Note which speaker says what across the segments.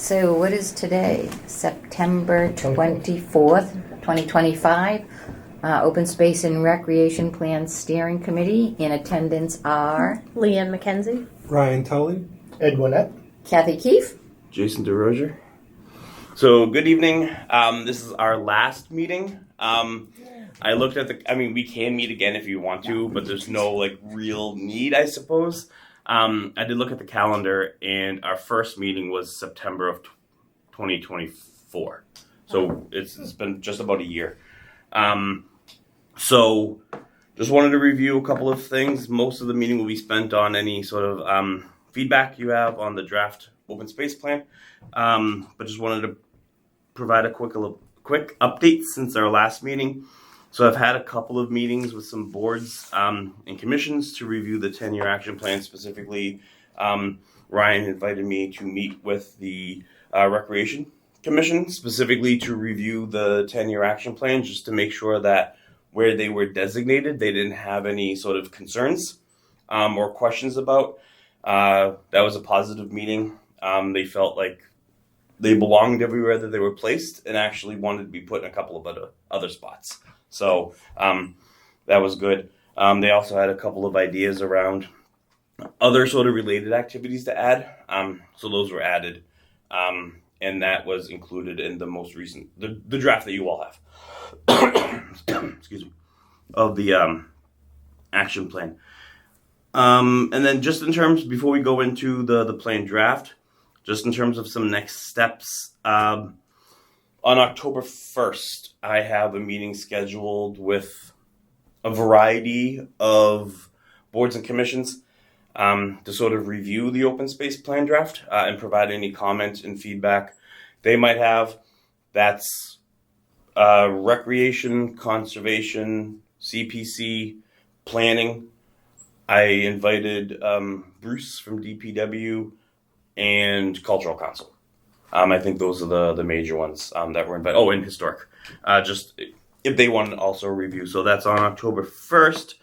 Speaker 1: So what is today? September 24th, 2025. Open Space and Recreation Plan Steering Committee. In attendance are
Speaker 2: Leanne McKenzie,
Speaker 3: Ryan Tully,
Speaker 4: Ed Gwinnett,
Speaker 1: Kathy Keefe,
Speaker 5: Jason DeRozier. So good evening. This is our last meeting. I looked at we can meet again if you want to, but there's no real need, I suppose. I did look at the calendar, and our first meeting was September of 2024. So it's been just about a year. So just wanted to review a couple of things. Most of the meeting will be spent on any sort of feedback you have on the draft open space plan. But just wanted to provide a quick update since our last meeting. So I've had a couple of meetings with some boards and commissions to review the 10-year action plan. Specifically, Ryan invited me to meet with the Recreation Commission, specifically to review the 10-year action plan, just to make sure that where they were designated, they didn't have any sort of concerns or questions about. That was a positive meeting. They felt like they belonged everywhere that they were placed and actually wanted to be put in a couple of other spots. So that was good. They also had a couple of ideas around other sort of related activities to add. So those were added. And that was included in the most recent, the draft that you all have. Excuse me. Of the action plan. And then just in terms, before we go into the plan draft, just in terms of some next steps, on October 1st, I have a meeting scheduled with a variety of boards and commissions to sort of review the open space plan draft and provide any comment and feedback they might have. That's recreation, conservation, CPC, planning. I invited Bruce from DPW and Cultural Council. I think those are the major ones that were invited. Oh, and historic. Just if they want to also review. So that's on October 1st.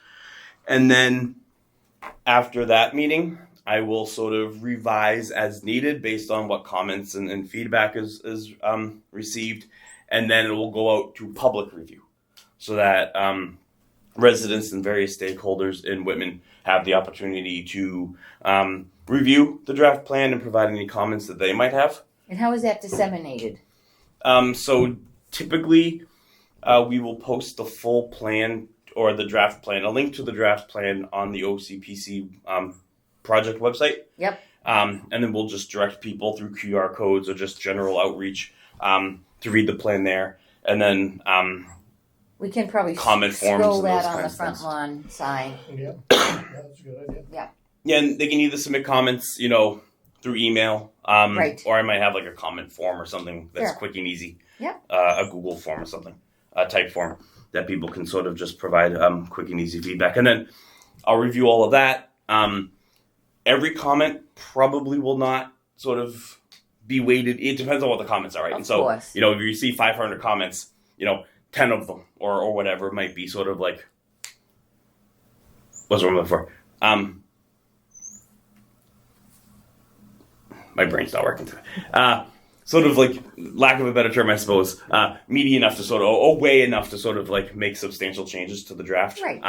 Speaker 5: And then after that meeting, I will sort of revise as needed based on what comments and feedback is received. And then it will go out to public review so that residents and various stakeholders in Whitman have the opportunity to review the draft plan and provide any comments that they might have.
Speaker 1: And how is that disseminated?
Speaker 5: So typically, we will post the full plan or the draft plan, a link to the draft plan on the OCPC project website.
Speaker 1: Yep.
Speaker 5: And then we'll just direct people through QR codes or just general outreach to read the plan there. And then
Speaker 1: we can probably
Speaker 5: comment forms
Speaker 1: scroll
Speaker 5: and
Speaker 1: that
Speaker 5: those
Speaker 1: on the
Speaker 5: kinds of
Speaker 1: front
Speaker 5: things.
Speaker 1: lawn sign.
Speaker 4: Yeah, that's a good idea.
Speaker 1: Yeah.
Speaker 5: Yeah, and they can either submit comments, through email,
Speaker 1: Right.
Speaker 5: or I might have a comment form or something that's
Speaker 1: Sure.
Speaker 5: quick and easy.
Speaker 1: Yeah.
Speaker 5: A Google form or something, a type form that people can sort of just provide quick and easy feedback. And then I'll review all of that. Every comment probably will not sort of be weighted. It depends on what the comments are, right?
Speaker 1: Of
Speaker 5: and so,
Speaker 1: course.
Speaker 5: if you see 500 comments, 10 of them or whatever might be sort of what's what I'm looking for? My brain's not working today. Sort of lack of a better term, I suppose, meaty enough to sort of, or way enough to sort of make substantial changes to the draft.
Speaker 1: Right.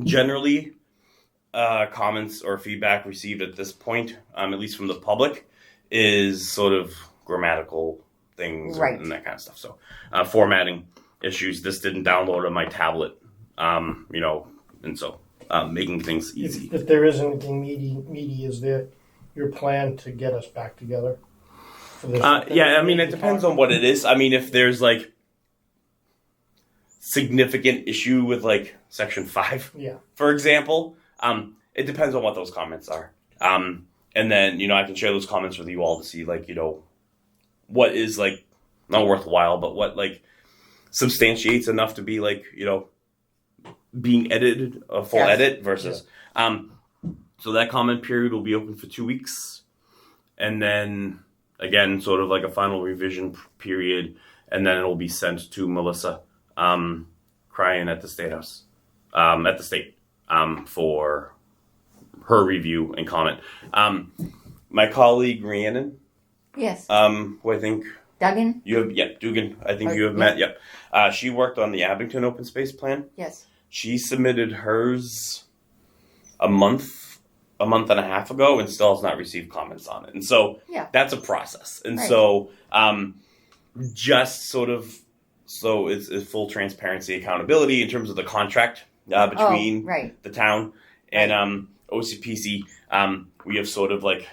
Speaker 5: Generally, comments or feedback received at this point, at least from the public, is sort of grammatical things
Speaker 1: Right.
Speaker 5: and that kind of stuff. So formatting issues. This didn't download on my tablet, and so making things easy.
Speaker 4: If there is anything meaty, is there your plan to get us back together for this?
Speaker 5: Yeah, it depends on what it is. If there's significant issue with section 5,
Speaker 4: Yeah.
Speaker 5: for example, it depends on what those comments are. And then, I can share those comments with you all to see what is not worthwhile, but what substantiates enough to be being edited, a full
Speaker 1: Yes.
Speaker 5: edit versus. So that comment period will be open for 2 weeks. And then again, sort of a final revision period. And then it'll be sent to Melissa, Cryan at the State House, at the state, for her review and comment. My colleague Rhiannon
Speaker 1: Yes.
Speaker 5: Who I think
Speaker 1: Duggan?
Speaker 5: you have, Dugan, I think
Speaker 1: Oh,
Speaker 5: you have
Speaker 1: yeah.
Speaker 5: met, yep. She worked on the Abington open space plan.
Speaker 1: Yes.
Speaker 5: She submitted hers a month and a half ago and still has not received comments on it. And so
Speaker 1: Yeah.
Speaker 5: that's a process. And
Speaker 1: Right.
Speaker 5: so just sort of, so it's full transparency, accountability in terms of the contract between
Speaker 1: right.
Speaker 5: the town and OCPC. We have sort of like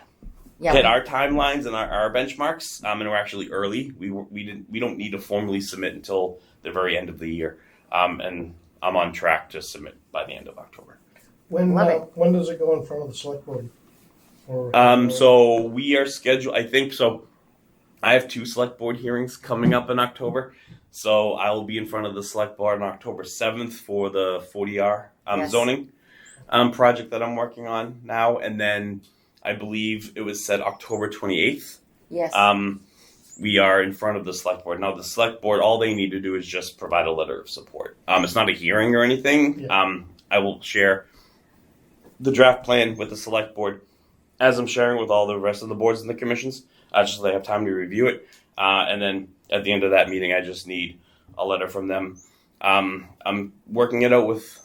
Speaker 5: hit our timelines and our benchmarks, and we're actually early. We don't need to formally submit until the very end of the year, and I'm on track to submit by the end of October.
Speaker 4: When
Speaker 1: Love it.
Speaker 4: when does it go in front of the select board?
Speaker 5: So we are scheduled. I think so. I have 2 select board hearings coming up in October, so I will be in front of the select board on October 7th for the 40R
Speaker 1: Yes.
Speaker 5: zoning project that I'm working on now, and then I believe it was said October 28th.
Speaker 1: Yes.
Speaker 5: We are in front of the select board. Now, the select board, all they need to do is just provide a letter of support. It's not a hearing or anything.
Speaker 4: Yeah.
Speaker 5: I will share the draft plan with the select board as I'm sharing with all the rest of the boards and the commissions, just so they have time to review it. And then at the end of that meeting, I just need a letter from them. I'm working it out with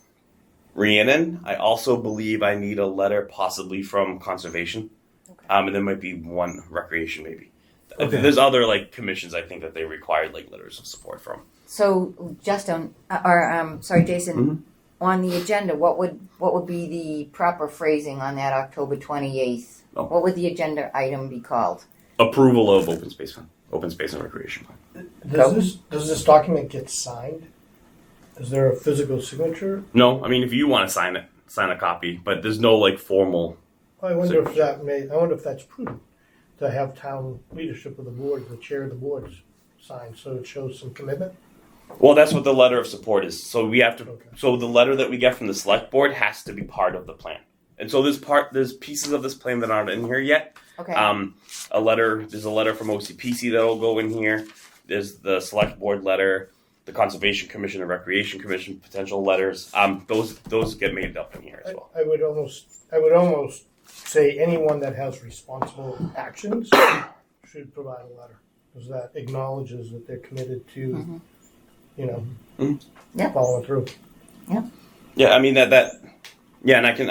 Speaker 5: Rhiannon. I also believe I need a letter possibly from conservation.
Speaker 1: Okay.
Speaker 5: And there might be one recreation maybe.
Speaker 2: Okay.
Speaker 5: There's other like commissions I think that they required like letters of support from.
Speaker 1: So, Justin, Jason,
Speaker 5: Mm-hmm.
Speaker 1: on the agenda, what would be the proper phrasing on that October 28th?
Speaker 5: Oh.
Speaker 1: What would the agenda item be called?
Speaker 5: Approval of open space and recreation plan.
Speaker 4: Does this document get signed? Is there a physical signature?
Speaker 5: No, I mean if you want to sign it, sign a copy, but there's no like formal.
Speaker 4: I wonder if that's prudent to have town leadership of the board, the chair of the board, sign, so it shows some commitment.
Speaker 5: Well, that's what the letter of support is. So we have to.
Speaker 4: Okay.
Speaker 5: So the letter that we get from the select board has to be part of the plan. And so there's pieces of this plan that aren't in here yet.
Speaker 1: Okay.
Speaker 5: There's a letter from OCPC that'll go in here. There's the select board letter, the Conservation Commission and Recreation Commission potential letters. Those get made up in here as well.
Speaker 4: I would almost say anyone that has responsible actions should provide a letter, because that acknowledges that they're committed to,
Speaker 1: Yeah.
Speaker 4: following through.
Speaker 5: Yeah, I mean that. Yeah, and I can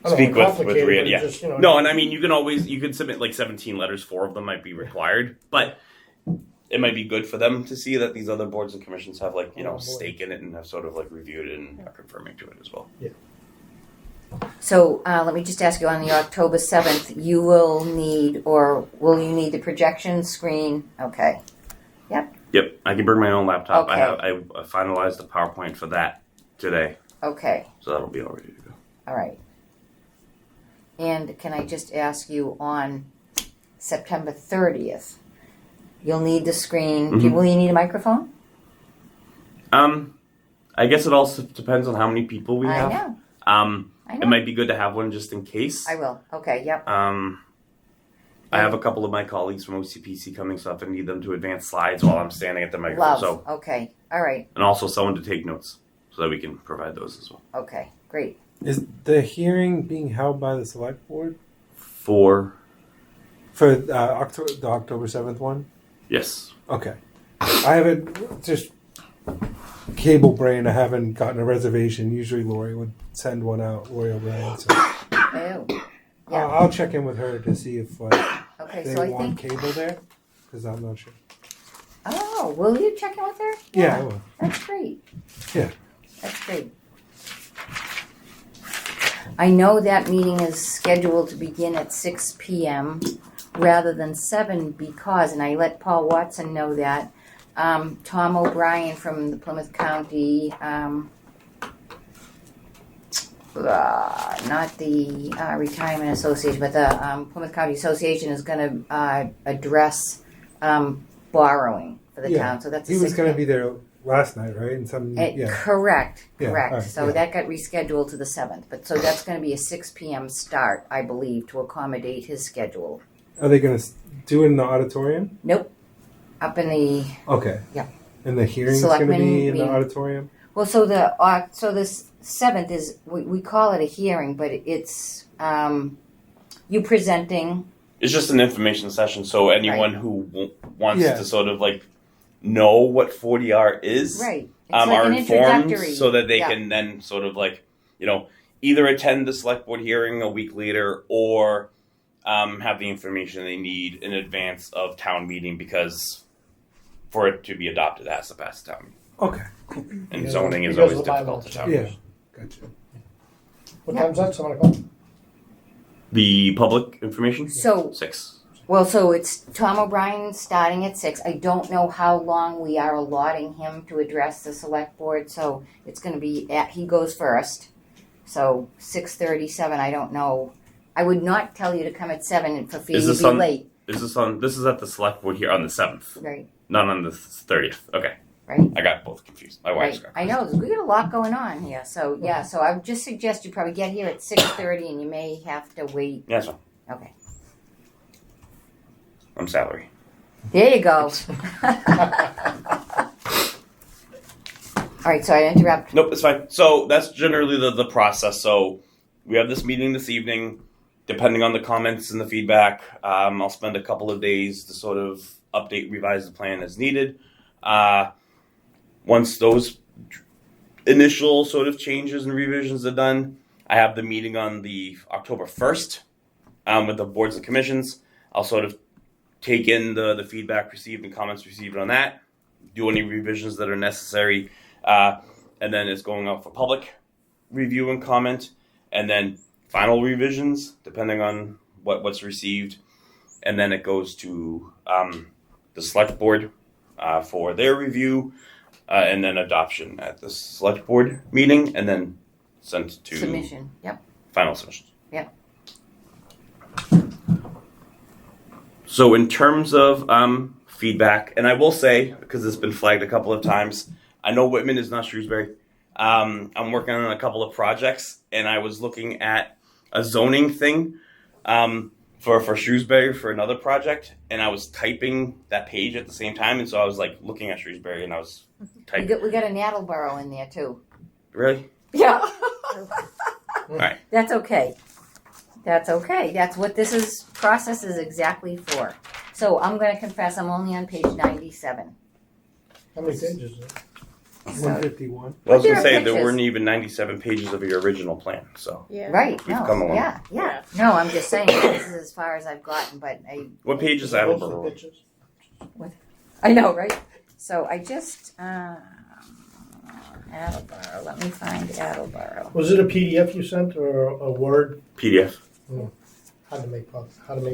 Speaker 5: speak with Rhea. Yeah.
Speaker 4: Just,
Speaker 5: No, and I mean you can submit like 17 letters. 4 of them might be required, but it might be good for them to see that these other boards and commissions have like stake in it and have sort of like reviewed it and are confirming to it as well.
Speaker 4: Yeah.
Speaker 1: So let me just ask you, on the October 7th, you will need, or will you need the projection screen? Okay.
Speaker 5: Yep, I can bring my own laptop.
Speaker 1: Okay.
Speaker 5: I finalized the PowerPoint for that today,
Speaker 1: Okay.
Speaker 5: so that'll be all ready to go.
Speaker 1: All right. And can I just ask you, on September 30th, you'll need the screen.
Speaker 5: Mm-hmm.
Speaker 1: Will you need a microphone?
Speaker 5: I guess it also depends on how many people we have.
Speaker 1: I know. I know.
Speaker 5: It might be good to have one just in case.
Speaker 1: I will. Okay. Yep.
Speaker 5: I have a couple of my colleagues from OCPC coming, so if I need them to advance slides while I'm standing at the microphone.
Speaker 1: Love.
Speaker 5: So,
Speaker 1: Okay. All right.
Speaker 5: and also someone to take notes so that we can provide those as well.
Speaker 1: Okay. Great.
Speaker 2: Is the hearing being held by the select board
Speaker 5: For
Speaker 2: for the October 7th one?
Speaker 5: yes,
Speaker 2: Okay. I haven't, just cable brain, I haven't gotten a reservation. Usually Lori would send one out, Lori O'Brien. So
Speaker 1: Oh. Yeah.
Speaker 2: I'll check in with her to see if
Speaker 1: Okay.
Speaker 2: they
Speaker 1: So I
Speaker 2: want
Speaker 1: think.
Speaker 2: cable there, because I'm not sure.
Speaker 1: Oh, will you check in with her?
Speaker 2: Yeah, I will.
Speaker 1: That's great.
Speaker 2: Yeah.
Speaker 1: That's great. I know that meeting is scheduled to begin at 6 p.m. rather than 7 because, and I let Paul Watson know that, Tom O'Brien from the Plymouth County, not the Retirement Association, but the Plymouth County Association is going to address borrowing for the town. So that's
Speaker 2: he was going to be there last night, right? And some
Speaker 1: Correct.
Speaker 2: Yeah, all right,
Speaker 1: So that got rescheduled to the 7th. But so that's going to be a 6 p.m. start, I believe, to accommodate his schedule.
Speaker 2: Are they going to do it in the auditorium?
Speaker 1: Nope. Up in the
Speaker 2: Okay.
Speaker 1: Yeah.
Speaker 2: And the hearing's going to
Speaker 1: Selectmen
Speaker 2: be in the
Speaker 1: meeting.
Speaker 2: auditorium?
Speaker 1: well, so this 7th is we call it a hearing, but it's you presenting
Speaker 5: It's just an information session, so anyone who wants
Speaker 2: Yeah.
Speaker 5: to sort of like know what 40R is,
Speaker 1: Right. It's like
Speaker 5: are
Speaker 1: an
Speaker 5: informed
Speaker 1: introductory.
Speaker 5: so that they
Speaker 1: Yeah.
Speaker 5: can then sort of like, either attend the select board hearing a week later or have the information they need in advance of town meeting, because for it to be adopted, it has to pass town meeting.
Speaker 2: Okay.
Speaker 5: And
Speaker 4: Yeah,
Speaker 5: zoning is
Speaker 4: because
Speaker 5: always
Speaker 4: of the
Speaker 5: difficult to
Speaker 4: bylaws.
Speaker 5: town
Speaker 2: Yeah.
Speaker 5: meeting.
Speaker 2: Gotcha.
Speaker 4: What time's that? 7 o'clock?
Speaker 5: The public information?
Speaker 1: So,
Speaker 5: 6.
Speaker 1: well, so it's Tom O'Brien starting at 6. I don't know how long we are allotting him to address the select board, so it's going to be he goes first. So 6:37. I don't know. I would not tell you to come at 7 for fear
Speaker 5: Is
Speaker 1: you'd
Speaker 5: this
Speaker 1: be
Speaker 5: on-
Speaker 1: late.
Speaker 5: This is at the select board here on the 7th,
Speaker 1: Right.
Speaker 5: not on the 30th. Okay.
Speaker 1: Right.
Speaker 5: I got both confused. My wife's
Speaker 1: Right.
Speaker 5: got
Speaker 1: I know we got a lot going on here. So yeah. So I would just suggest you probably get here at 6:30, and you may have to wait.
Speaker 5: Yeah, that's fine.
Speaker 1: Okay.
Speaker 5: I'm salary.
Speaker 1: There you go. All right. So I interrupt.
Speaker 5: Nope, it's fine. So that's generally the process. So we have this meeting this evening. Depending on the comments and the feedback, I'll spend a couple of days to sort of update, revise the plan as needed. Once those initial sort of changes and revisions are done, I have the meeting on the October 1st with the boards and commissions. I'll sort of take in the feedback received and comments received on that, do any revisions that are necessary, and then it's going out for public review and comment, and then final revisions depending on what's received, and then it goes to the select board for their review, and then adoption at the select board meeting, and then sent to
Speaker 1: Submission. Yep.
Speaker 5: final submissions.
Speaker 1: Yep.
Speaker 5: So in terms of feedback, and I will say, because it's been flagged a couple of times, I know Whitman is not Shrewsbury. I'm working on a couple of projects, and I was looking at a zoning thing for Shrewsbury for another project, and I was typing that page at the same time, and so I was like looking at Shrewsbury, and I was typing.
Speaker 1: We got an Attleboro in there too.
Speaker 5: Really?
Speaker 1: Yeah.
Speaker 5: All right.
Speaker 1: That's okay. That's okay. That's what this process is exactly for. So I'm going to confess I'm only on page 97.
Speaker 4: How many pages is it?
Speaker 2: 151.
Speaker 5: Well, I was
Speaker 1: But there
Speaker 5: gonna
Speaker 1: are
Speaker 5: say there
Speaker 1: pictures.
Speaker 5: weren't even 97 pages of your original plan, so
Speaker 3: Yeah.
Speaker 1: Right.
Speaker 5: We've
Speaker 1: No.
Speaker 5: come along.
Speaker 1: Yeah. No, I'm just saying this is as far as I've gotten, but
Speaker 5: what page is
Speaker 4: Is it most of the
Speaker 5: Attleboro?
Speaker 4: pictures?
Speaker 1: I know, right? So I just Attleboro. Let me find Attleboro.
Speaker 4: Was it a PDF you sent or a Word?
Speaker 5: PDF.
Speaker 4: How to make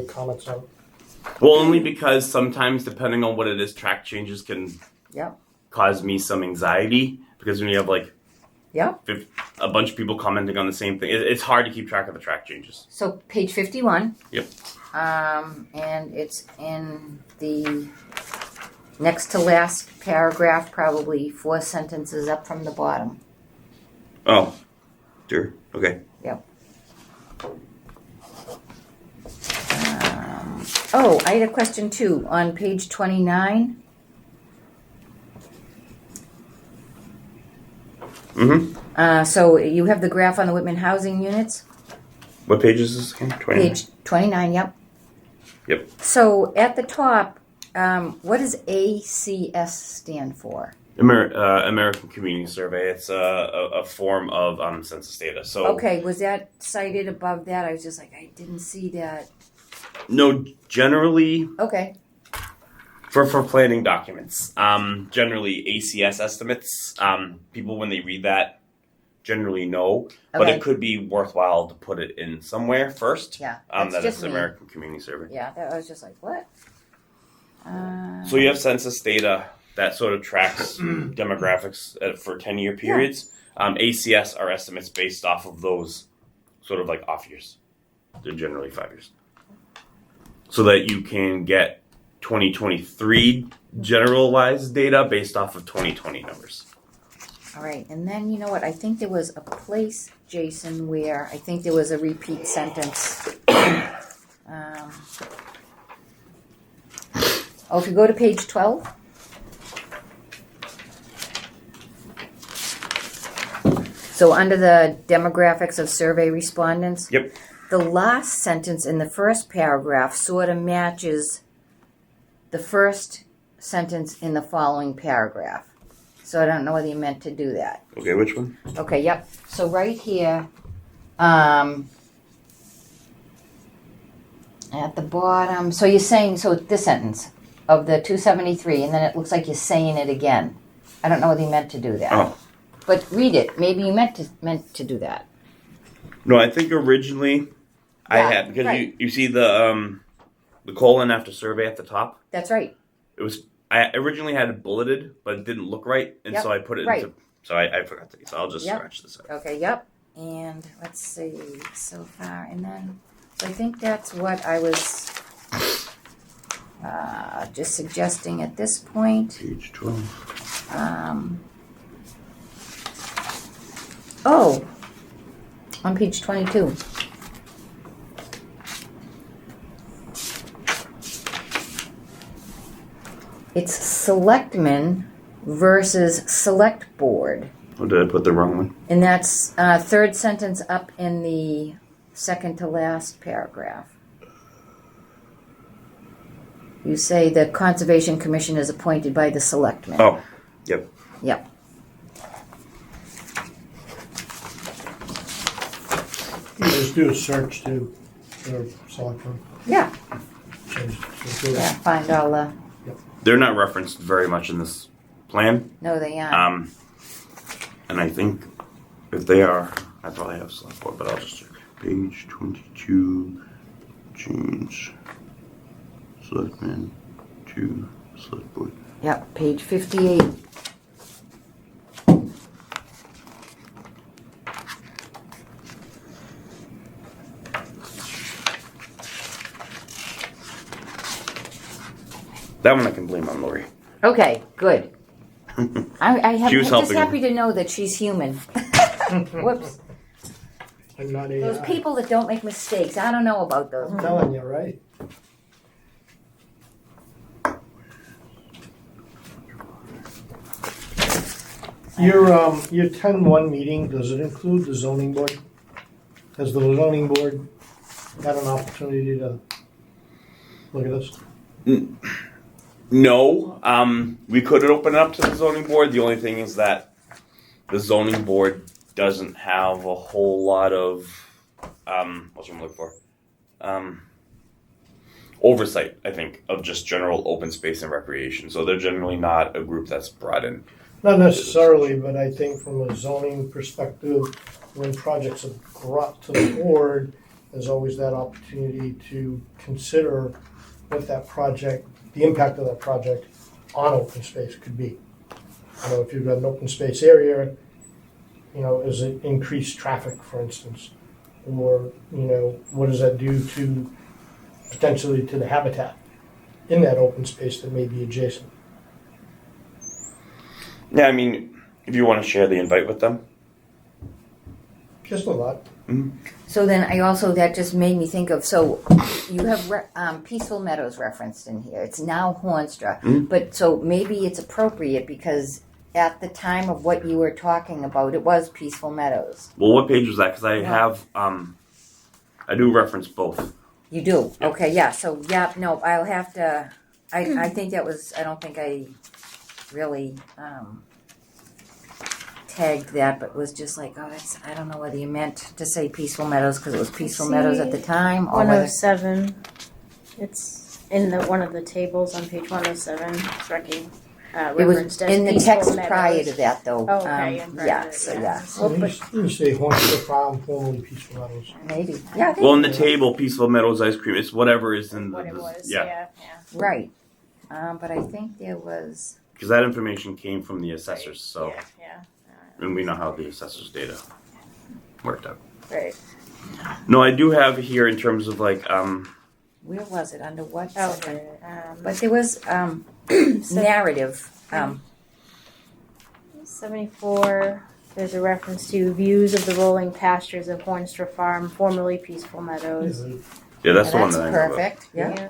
Speaker 4: comments on it?
Speaker 5: Well, only because sometimes, depending on what it is, track changes can
Speaker 1: Yep.
Speaker 5: cause me some anxiety, because when you have like
Speaker 1: Yep.
Speaker 5: a bunch of people commenting on the same thing, it's hard to keep track of the track changes.
Speaker 1: So page 51.
Speaker 5: Yep.
Speaker 1: And it's in the next to last paragraph, probably 4 sentences up from the bottom.
Speaker 5: Oh, sure. Okay.
Speaker 1: Oh, I had a question too. On page 29,
Speaker 5: Mm-hmm.
Speaker 1: so you have the graph on the Whitman housing units.
Speaker 5: What page is this again? 20.
Speaker 1: Page 29, yep.
Speaker 5: Yep.
Speaker 1: So at the top, what does ACS stand for?
Speaker 5: American Community Survey. It's a form of census data. So
Speaker 1: Okay, was that cited above that? I was just like, I didn't see that.
Speaker 5: no, generally
Speaker 1: Okay,
Speaker 5: for planning documents, generally ACS estimates. People when they read that generally know, but
Speaker 1: Okay.
Speaker 5: it could be worthwhile to put it in somewhere first.
Speaker 1: yeah. That's
Speaker 5: That
Speaker 1: just
Speaker 5: it's
Speaker 1: me.
Speaker 5: American Community Survey.
Speaker 1: Yeah, I was just like, what?
Speaker 5: So you have census data that sort of tracks demographics for 10-year periods. ACS are estimates based off of those sort of like off years. They're generally 5 years. So that you can get 2023 generalized data based off of 2020 numbers.
Speaker 1: All right, and then you know what? I think there was a place, Jason, where I think there was a repeat sentence. If you go to page 12. So under the demographics of survey respondents.
Speaker 5: Yep.
Speaker 1: the last sentence in the first paragraph sort of matches the first sentence in the following paragraph. So I don't know whether you meant to do that.
Speaker 5: Okay, which one?
Speaker 1: Okay, yep. So right here, at the bottom, so you're saying, so this sentence of the 273, and then it looks like you're saying it again. I don't know whether you meant to do that.
Speaker 5: Oh.
Speaker 1: But read it. Maybe you meant to do that.
Speaker 5: No, I think originally I
Speaker 1: Yeah,
Speaker 5: had, because
Speaker 1: right.
Speaker 5: you see the colon after survey at the top.
Speaker 1: That's right.
Speaker 5: It was, I originally had it bulleted, but it didn't look right, and
Speaker 1: Yep,
Speaker 5: so I put it
Speaker 1: right.
Speaker 5: into. So I forgot to. So I'll just
Speaker 1: Yep.
Speaker 5: scratch this out.
Speaker 1: Okay, yep. And let's see, so far, and then, so I think that's what I was just suggesting at this point.
Speaker 5: Page 12.
Speaker 1: Oh, on page 22. It's selectmen versus select board.
Speaker 5: Oh, did I put the wrong one?
Speaker 1: And that's third sentence up in the second to last paragraph. You say the Conservation Commission is appointed by the selectmen.
Speaker 5: Oh, yep.
Speaker 1: Yep.
Speaker 4: You just do a search too, for selectmen.
Speaker 1: Yeah.
Speaker 4: Change it to
Speaker 1: Yeah. Find all the.
Speaker 5: They're not referenced very much in this plan.
Speaker 1: No, they aren't.
Speaker 5: And I think if they are, I probably have select board, but I'll just check. Page 22, change selectmen to select board.
Speaker 1: Yep. Page 58.
Speaker 5: That one I can blame on Lori.
Speaker 1: Okay. Good. I'm
Speaker 5: She was
Speaker 1: just
Speaker 5: helping
Speaker 1: happy to know that she's human. Whoops.
Speaker 4: I'm not AI.
Speaker 1: Those people that don't make mistakes, I don't know about those.
Speaker 4: I'm telling you, right? Your 10-1 meeting, does it include the zoning board? Has the zoning board had an opportunity to look at this?
Speaker 5: No, we could open it up to the zoning board. The only thing is that the zoning board doesn't have a whole lot of what's what I'm looking for? Oversight, I think, of just general open space and recreation. So they're generally not a group that's brought in.
Speaker 4: Not necessarily, but I think from a zoning perspective, when projects are brought to the board, there's always that opportunity to consider what that project, the impact of that project on open space could be. You know, if you've got an open space area, you know, is it increased traffic, for instance? Or, you know, what does that do to potentially to the habitat in that open space that may be adjacent?
Speaker 5: Yeah, I mean, if you want to share the invite with them.
Speaker 4: Just a lot.
Speaker 1: So then I also, that just made me think of, so you have Peaceful Meadows referenced in here. It's now Hornstra. But so maybe it's appropriate because at the time of what you were talking about, it was Peaceful Meadows.
Speaker 5: Well, what page was that? Because I have, I do reference both.
Speaker 1: You do? Okay, yeah. So, yeah, no, I'll have to, I think that was, I don't think I really tagged that, but was just like, oh, that's, I don't know whether you meant to say Peaceful Meadows because it was Peaceful Meadows at the time, or whether,
Speaker 3: 107. It's in the one of the tables on page 107. It's
Speaker 1: it was
Speaker 3: referenced as
Speaker 1: in the
Speaker 3: Peaceful
Speaker 1: text
Speaker 3: Meadows.
Speaker 1: prior to that, though.
Speaker 3: Oh, okay, in
Speaker 1: Yeah,
Speaker 3: front of it,
Speaker 1: so
Speaker 3: yeah.
Speaker 1: yeah.
Speaker 4: So you say Hornstra Farm, formerly Peaceful Meadows.
Speaker 1: Maybe. Yeah, I think
Speaker 5: Well, in the table, Peaceful Meadows ice cream. It's whatever is in
Speaker 3: What
Speaker 5: the
Speaker 3: it was,
Speaker 5: yeah.
Speaker 3: yeah.
Speaker 1: right. But I think there was,
Speaker 5: Because that information came from the assessors, so
Speaker 3: Yeah,
Speaker 5: and we know how the assessors' data worked out.
Speaker 3: right.
Speaker 5: No, I do have here in terms of like
Speaker 1: where was it, under what
Speaker 3: Oh,
Speaker 1: section?
Speaker 3: here.
Speaker 1: But there was narrative.
Speaker 3: 74. There's a reference to views of the rolling pastures of Hornstra Farm, formerly Peaceful Meadows.
Speaker 5: yeah, that's
Speaker 1: And
Speaker 5: the one
Speaker 1: that's
Speaker 5: that I know about.
Speaker 1: perfect. Yeah.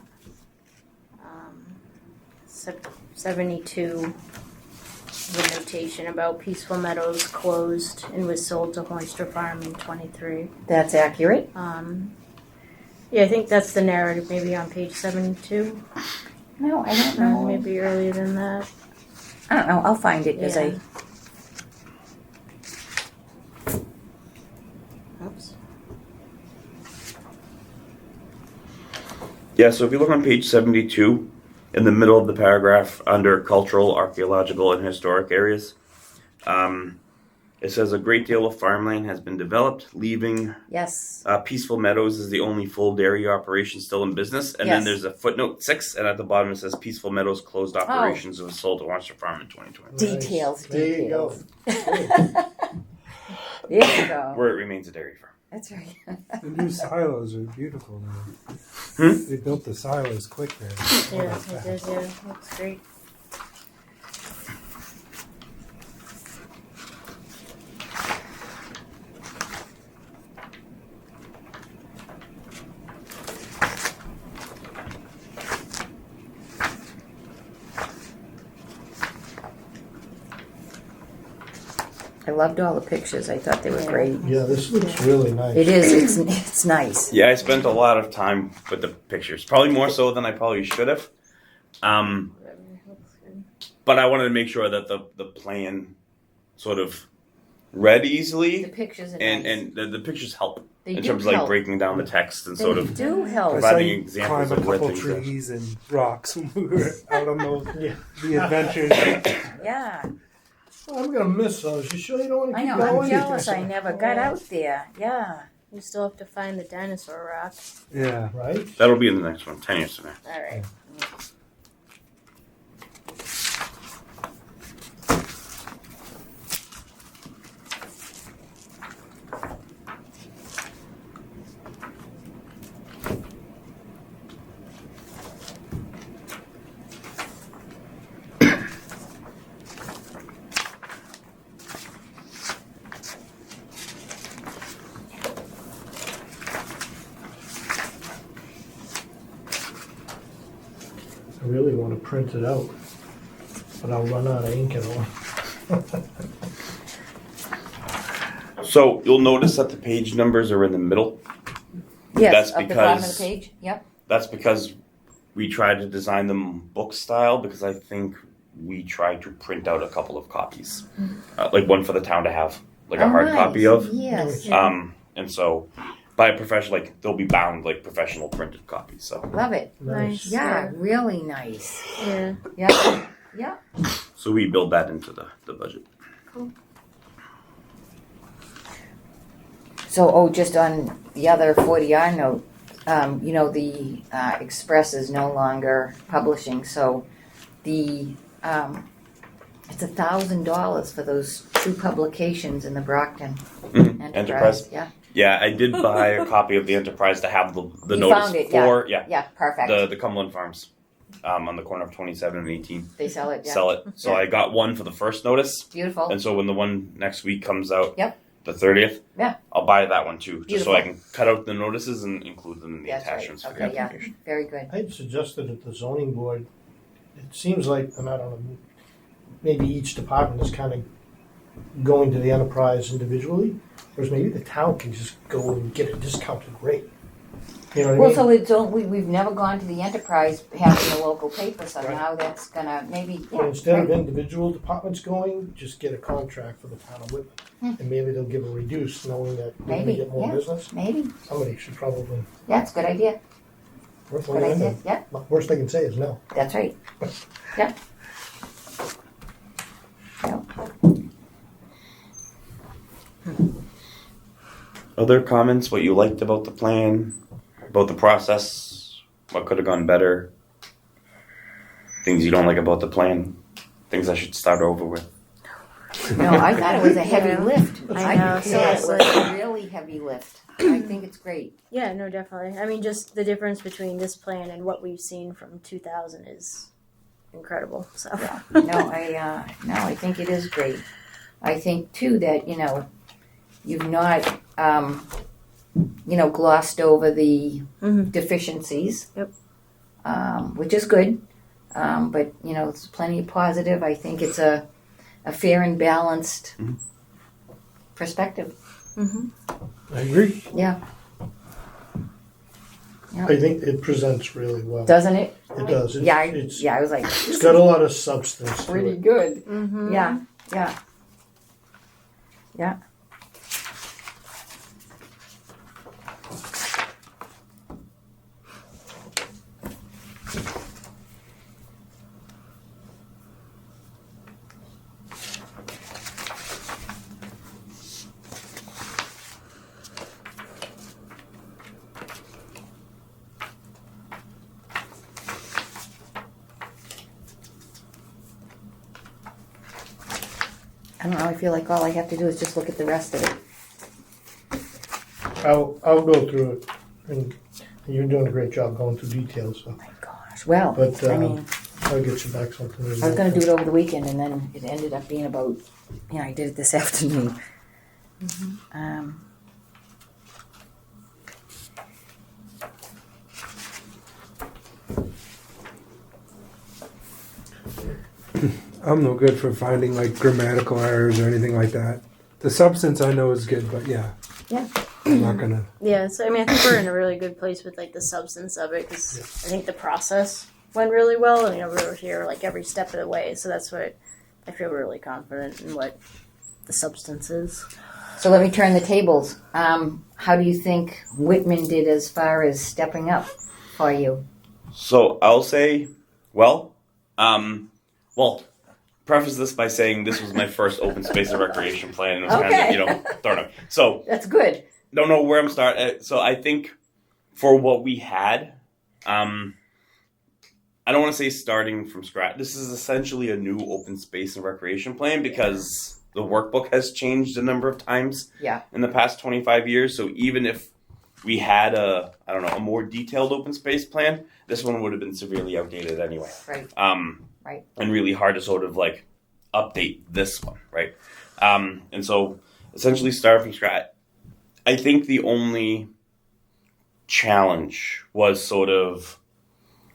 Speaker 3: 72. The notation about Peaceful Meadows closed and was sold to Hornstra Farm in 23.
Speaker 1: That's accurate.
Speaker 3: Yeah, I think that's the narrative, maybe on page 72.
Speaker 1: No, I don't know.
Speaker 3: Maybe earlier than that.
Speaker 1: I don't know. I'll find it as
Speaker 3: Yeah. Oops.
Speaker 5: Yeah, so if you look on page 72, in the middle of the paragraph under cultural, archaeological, and historic areas, it says a great deal of farmland has been developed, leaving
Speaker 1: Yes.
Speaker 5: Peaceful Meadows is the only full dairy operation still in business. And then
Speaker 1: Yes.
Speaker 5: there's a footnote 6, and at the bottom it says Peaceful Meadows closed operations and was sold to Monster Farm in 2020.
Speaker 1: Details,
Speaker 4: There you
Speaker 1: details.
Speaker 4: go.
Speaker 1: There you go.
Speaker 5: Where it remains a dairy farm.
Speaker 1: That's right.
Speaker 2: The new silos are beautiful now.
Speaker 5: Hmm?
Speaker 2: They built the silos quick there.
Speaker 3: Yeah, it does, yeah. Looks great.
Speaker 1: I loved all the pictures. I thought they were
Speaker 3: Yeah.
Speaker 1: great.
Speaker 4: Yeah, this looks really nice.
Speaker 1: It is. It's nice.
Speaker 5: Yeah, I spent a lot of time with the pictures. Probably more so than I probably should have.
Speaker 3: Looks good.
Speaker 5: But I wanted to make sure that the plan sort of read
Speaker 1: The
Speaker 5: easily.
Speaker 1: pictures are
Speaker 5: And
Speaker 1: nice.
Speaker 5: and the pictures help
Speaker 1: They
Speaker 5: in
Speaker 1: do
Speaker 5: terms of like
Speaker 1: help.
Speaker 5: breaking down the text and
Speaker 1: They
Speaker 5: sort of
Speaker 1: do help.
Speaker 5: providing
Speaker 2: I
Speaker 5: examples
Speaker 2: climbed
Speaker 5: of
Speaker 2: a
Speaker 5: where
Speaker 2: couple
Speaker 5: things are.
Speaker 2: trees and rocks when we were out on
Speaker 4: Yeah.
Speaker 2: the adventures.
Speaker 1: Yeah.
Speaker 4: Oh, I'm gonna miss those. You sure you don't want to
Speaker 1: I
Speaker 4: keep
Speaker 1: know.
Speaker 4: going?
Speaker 1: I'm jealous. I never got out there. Yeah.
Speaker 3: You still have to find the dinosaur rock.
Speaker 2: Yeah.
Speaker 4: Right?
Speaker 5: That'll be in the next one, 10 years from now.
Speaker 3: All right.
Speaker 4: I really want to print it out, but I'll run out of ink and all.
Speaker 5: So you'll notice that the page numbers are in the middle.
Speaker 1: Yes.
Speaker 5: That's
Speaker 1: Up the bottom of
Speaker 5: because-
Speaker 1: the page. Yep.
Speaker 5: That's because we tried to design them book style because I think we tried to print out a couple of copies, like one for the town to have, like a
Speaker 1: Oh,
Speaker 5: hard
Speaker 1: nice.
Speaker 5: copy of.
Speaker 1: Yes.
Speaker 5: And so by a professional, like they'll be bound like professional printed copies. So
Speaker 1: Love it.
Speaker 3: Nice.
Speaker 1: Yeah. Really nice.
Speaker 3: Yeah.
Speaker 1: Yeah. Yeah.
Speaker 5: so we build that into the budget.
Speaker 1: So, just on the other 40R note, the Express is no longer publishing, so the it's $1,000 for those 2 publications in the Brockton
Speaker 5: Mhm.
Speaker 1: Enterprise. Yeah,
Speaker 5: Yeah, I did buy a copy of the Enterprise to have the
Speaker 1: You
Speaker 5: notice
Speaker 1: found it,
Speaker 5: for
Speaker 1: perfect.
Speaker 5: the Cumberland Farms on the corner of 27 and 18.
Speaker 1: They sell it. Yeah,
Speaker 5: Sell it. So
Speaker 1: Yeah.
Speaker 5: I got one for the first notice.
Speaker 1: beautiful.
Speaker 5: And so when the one next week comes out,
Speaker 1: Yep.
Speaker 5: the 30th,
Speaker 1: Yeah.
Speaker 5: I'll buy that one too, just so I
Speaker 1: Beautiful.
Speaker 5: can cut out the notices and include them in the
Speaker 1: That's right.
Speaker 5: attachments for
Speaker 1: Okay,
Speaker 5: the
Speaker 1: yeah.
Speaker 5: application.
Speaker 1: Very good.
Speaker 4: I had suggested at the zoning board, it seems like, and I don't know, maybe each department is kind of going to the enterprise individually, whereas maybe the town can just go and get a discounted rate. You know what I
Speaker 1: Well,
Speaker 4: mean?
Speaker 1: so it's we've never gone to the Enterprise having the local paper, so
Speaker 4: Right.
Speaker 1: now that's gonna maybe
Speaker 4: So instead of
Speaker 1: right.
Speaker 4: individual departments going, just get a contract for the town of Whitman. And maybe they'll give a reduce, knowing that they're gonna
Speaker 1: Maybe,
Speaker 4: get more
Speaker 1: yeah.
Speaker 4: business.
Speaker 1: Maybe.
Speaker 4: Somebody should probably,
Speaker 1: Yeah, it's a good idea.
Speaker 4: worth
Speaker 1: Good
Speaker 4: looking
Speaker 1: idea.
Speaker 4: into.
Speaker 1: Yeah,
Speaker 4: Worst they can say is no.
Speaker 1: that's right. Yeah. Yeah.
Speaker 5: Other comments? What you liked about the plan? About the process? What could have gone better? Things you don't like about the plan? Things I should start over with?
Speaker 1: No, I thought it was a heavy
Speaker 3: Yeah.
Speaker 1: lift.
Speaker 3: I know,
Speaker 1: thought it
Speaker 3: seriously.
Speaker 1: was a really heavy lift. I think it's great.
Speaker 3: Yeah, no, definitely. I mean, just the difference between this plan and what we've seen from 2000 is incredible. So,
Speaker 1: Yeah. I think it is great. I think too that you've not glossed over the
Speaker 3: Mhm.
Speaker 1: deficiencies.
Speaker 3: Yep.
Speaker 1: Which is good. But it's plenty of positive. I think it's a fair and balanced perspective.
Speaker 3: hmm
Speaker 4: I agree.
Speaker 1: Yeah.
Speaker 4: I think it presents really well.
Speaker 1: Doesn't it?
Speaker 4: It does. It's,
Speaker 1: Yeah, I was like,
Speaker 4: It's got a lot of substance to
Speaker 1: pretty
Speaker 4: it.
Speaker 1: good.
Speaker 3: Mm-hmm.
Speaker 1: Yeah, yeah. Yeah. I don't know, I feel like all I have to do is just look at the rest of it.
Speaker 4: I'll go through it, and you're doing a great job going through details. So.
Speaker 1: Oh my gosh, well,
Speaker 4: But
Speaker 1: I mean,
Speaker 4: I'll get you back something.
Speaker 1: I was gonna do it over the weekend and then it ended up being about, I did it this afternoon.
Speaker 2: I'm no good for finding like grammatical errors or anything like that. The substance I know is good, but yeah.
Speaker 1: Yeah.
Speaker 2: I'm not gonna.
Speaker 3: Yeah, so I mean, I think we're in a really good place with like the substance of it because I think the process went really well, and we were here like every step of the way. So that's what I feel really confident in what the substance is.
Speaker 1: So let me turn the tables. How do you think Whitman did as far as stepping up for you?
Speaker 5: So I'll say, well, preface this by saying this was my first open space and recreation plan, and it was
Speaker 1: Okay.
Speaker 5: kind of, thrown up. So
Speaker 1: That's good.
Speaker 5: don't know where I'm starting. So I think for what we had, I don't want to say starting from scratch. This is essentially a new open space and recreation plan because the workbook has changed a number of times in the past 25 years. So even if we had a more detailed open space plan, this one would have been severely outdated anyway.
Speaker 1: Right. Right.
Speaker 5: And really hard to sort of like update this one, right? And so essentially start from scratch. I think the only challenge was sort of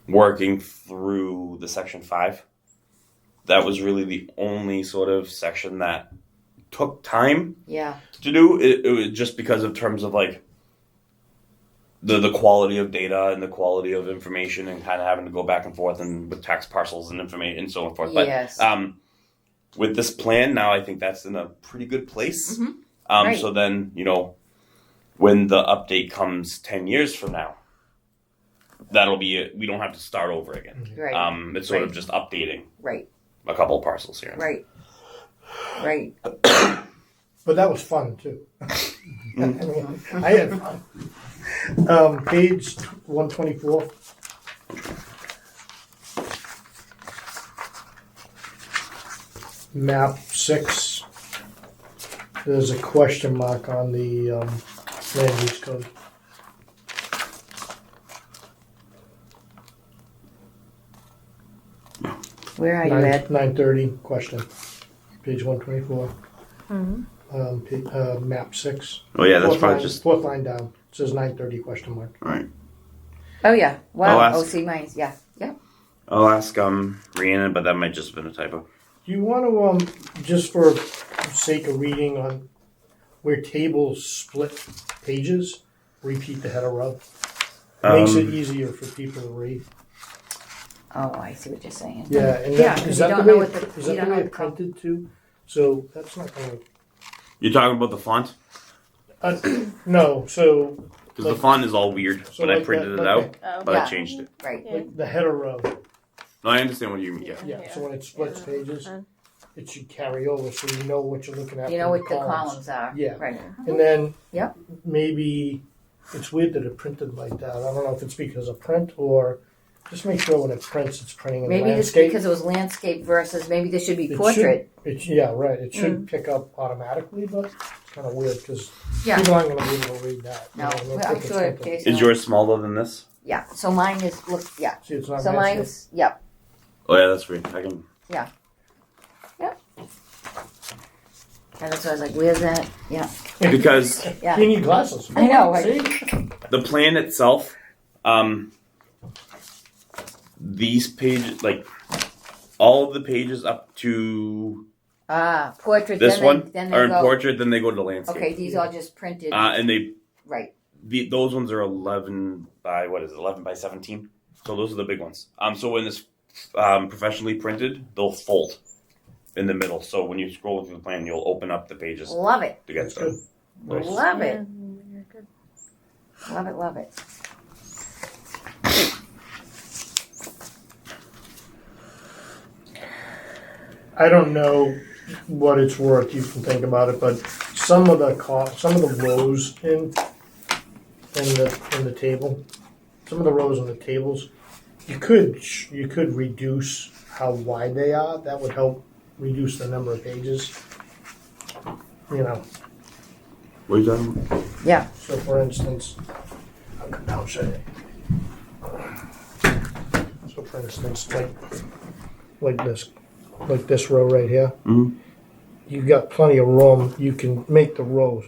Speaker 5: working through the section 5. That was really the only sort of section that took time
Speaker 1: Yeah.
Speaker 5: to do. It was just because of terms of like the quality of data and the quality of information and kind of having to go back and forth and with tax parcels and information and so on and forth.
Speaker 1: Yes.
Speaker 5: But with this plan now, I think that's in a pretty good place.
Speaker 1: Mhm. Right.
Speaker 5: So then, when the update comes 10 years from now, that'll be it. We don't have to start over again.
Speaker 1: Right.
Speaker 5: It's sort of just updating
Speaker 1: Right.
Speaker 5: a couple of parcels here.
Speaker 1: Right. Right.
Speaker 4: But that was fun too. I mean, I had fun. Page 124. Map 6. There's a question mark on the land use code.
Speaker 1: Where are you at?
Speaker 4: 930 question. Page 124.
Speaker 3: Mm-hmm.
Speaker 4: Map 6.
Speaker 5: Oh yeah, that's
Speaker 4: Fourth
Speaker 5: probably
Speaker 4: line,
Speaker 5: just
Speaker 4: fourth line down. It says 930 question mark.
Speaker 5: right.
Speaker 1: Oh yeah. Wow.
Speaker 5: I'll ask-
Speaker 1: OC mines. Yeah. Yeah.
Speaker 5: I'll ask Rhiannon, but that might just have been a typo.
Speaker 4: Do you want to, just for sake of reading on where tables split pages, repeat the header row? Makes it easier for people to read.
Speaker 1: Oh, I see what you're saying.
Speaker 4: Yeah, and
Speaker 1: Yeah,
Speaker 4: that,
Speaker 1: 'cause
Speaker 4: is
Speaker 1: you
Speaker 4: that
Speaker 1: don't
Speaker 4: the
Speaker 1: know
Speaker 4: way
Speaker 1: what the-
Speaker 4: is
Speaker 1: you
Speaker 4: that
Speaker 1: don't
Speaker 4: the way
Speaker 1: know
Speaker 4: it
Speaker 1: the color.
Speaker 4: printed too? So that's not going
Speaker 5: You're talking about the font?
Speaker 4: to. No, so
Speaker 5: Because the font is all weird,
Speaker 4: So
Speaker 5: but I
Speaker 4: like
Speaker 5: printed
Speaker 4: that-
Speaker 5: it
Speaker 4: like
Speaker 5: out, but
Speaker 1: Yeah.
Speaker 5: I changed it.
Speaker 1: Right.
Speaker 3: Yeah.
Speaker 4: like the header row.
Speaker 5: No, I understand what you mean. Yeah.
Speaker 4: Yeah. So when it splits
Speaker 3: Yeah.
Speaker 4: pages,
Speaker 3: Uh-huh.
Speaker 4: it should carry over, so you know what you're looking at.
Speaker 1: You know
Speaker 4: from
Speaker 1: what the columns are.
Speaker 4: Yeah.
Speaker 1: Right.
Speaker 4: And then
Speaker 1: Yep.
Speaker 4: maybe it's weird that it printed like that. I don't know if it's because of print or just make sure when it prints, it's printing in
Speaker 1: Maybe it's
Speaker 4: landscape.
Speaker 1: because it was landscape versus maybe this should be
Speaker 4: It
Speaker 1: portrait.
Speaker 4: Yeah, right. It should pick up automatically, but it's kind of weird because
Speaker 1: Yeah.
Speaker 4: people aren't going to be able to read that.
Speaker 1: No,
Speaker 4: You know,
Speaker 1: well, I'm
Speaker 4: if it's
Speaker 1: sure
Speaker 4: printed.
Speaker 1: Jason.
Speaker 5: Is yours smaller than this?
Speaker 1: Yeah. So mine is look. Yeah.
Speaker 4: See, it's not
Speaker 1: So
Speaker 4: matching.
Speaker 1: mine's yep.
Speaker 5: Oh yeah, that's weird. I can.
Speaker 1: And that's why I was like, where's that? Yeah.
Speaker 5: Because
Speaker 1: Yeah.
Speaker 4: You need glasses.
Speaker 1: I know. Right?
Speaker 4: See?
Speaker 5: the plan itself, these pages, like all of the pages up to
Speaker 1: Portrait.
Speaker 5: this
Speaker 1: then
Speaker 5: one
Speaker 1: They, then they
Speaker 5: are in
Speaker 1: go.
Speaker 5: portrait, then they go to the landscape.
Speaker 1: Okay. These are just printed.
Speaker 5: And they
Speaker 1: right.
Speaker 5: Those ones are 11 by 11 by 17. So those are the big ones. So when it's professionally printed, they'll fold in the middle. So when you scroll through the plan, you'll open up the pages
Speaker 1: Love it.
Speaker 5: to get started. Nice.
Speaker 1: Love it.
Speaker 3: You're good.
Speaker 1: Love it. Love it.
Speaker 4: I don't know what it's worth. You can think about it, but some of the rows in the table, some of the rows on the tables, you could reduce how wide they are. That would help reduce the number of pages. You know.
Speaker 5: What are you talking about?
Speaker 1: Yeah.
Speaker 4: So, for instance, I'll show you. So, for instance, like this row right here.
Speaker 5: Mm-hmm.
Speaker 4: You've got plenty of room. You can make the rows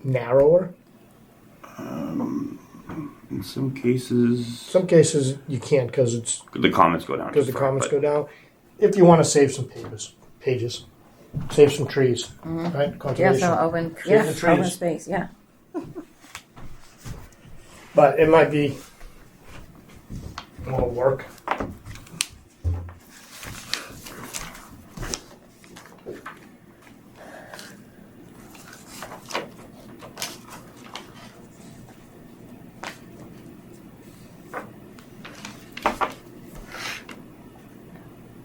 Speaker 4: narrower.
Speaker 5: In some cases,
Speaker 4: Some cases you can't because
Speaker 5: the comments go down.
Speaker 4: the comments go down. If you want to save some pages, save some trees, right?
Speaker 1: Yeah,
Speaker 4: Conservation.
Speaker 1: so open,
Speaker 4: Save
Speaker 1: yeah,
Speaker 4: the
Speaker 1: open
Speaker 4: trees.
Speaker 1: space, yeah.
Speaker 4: But it might be more work.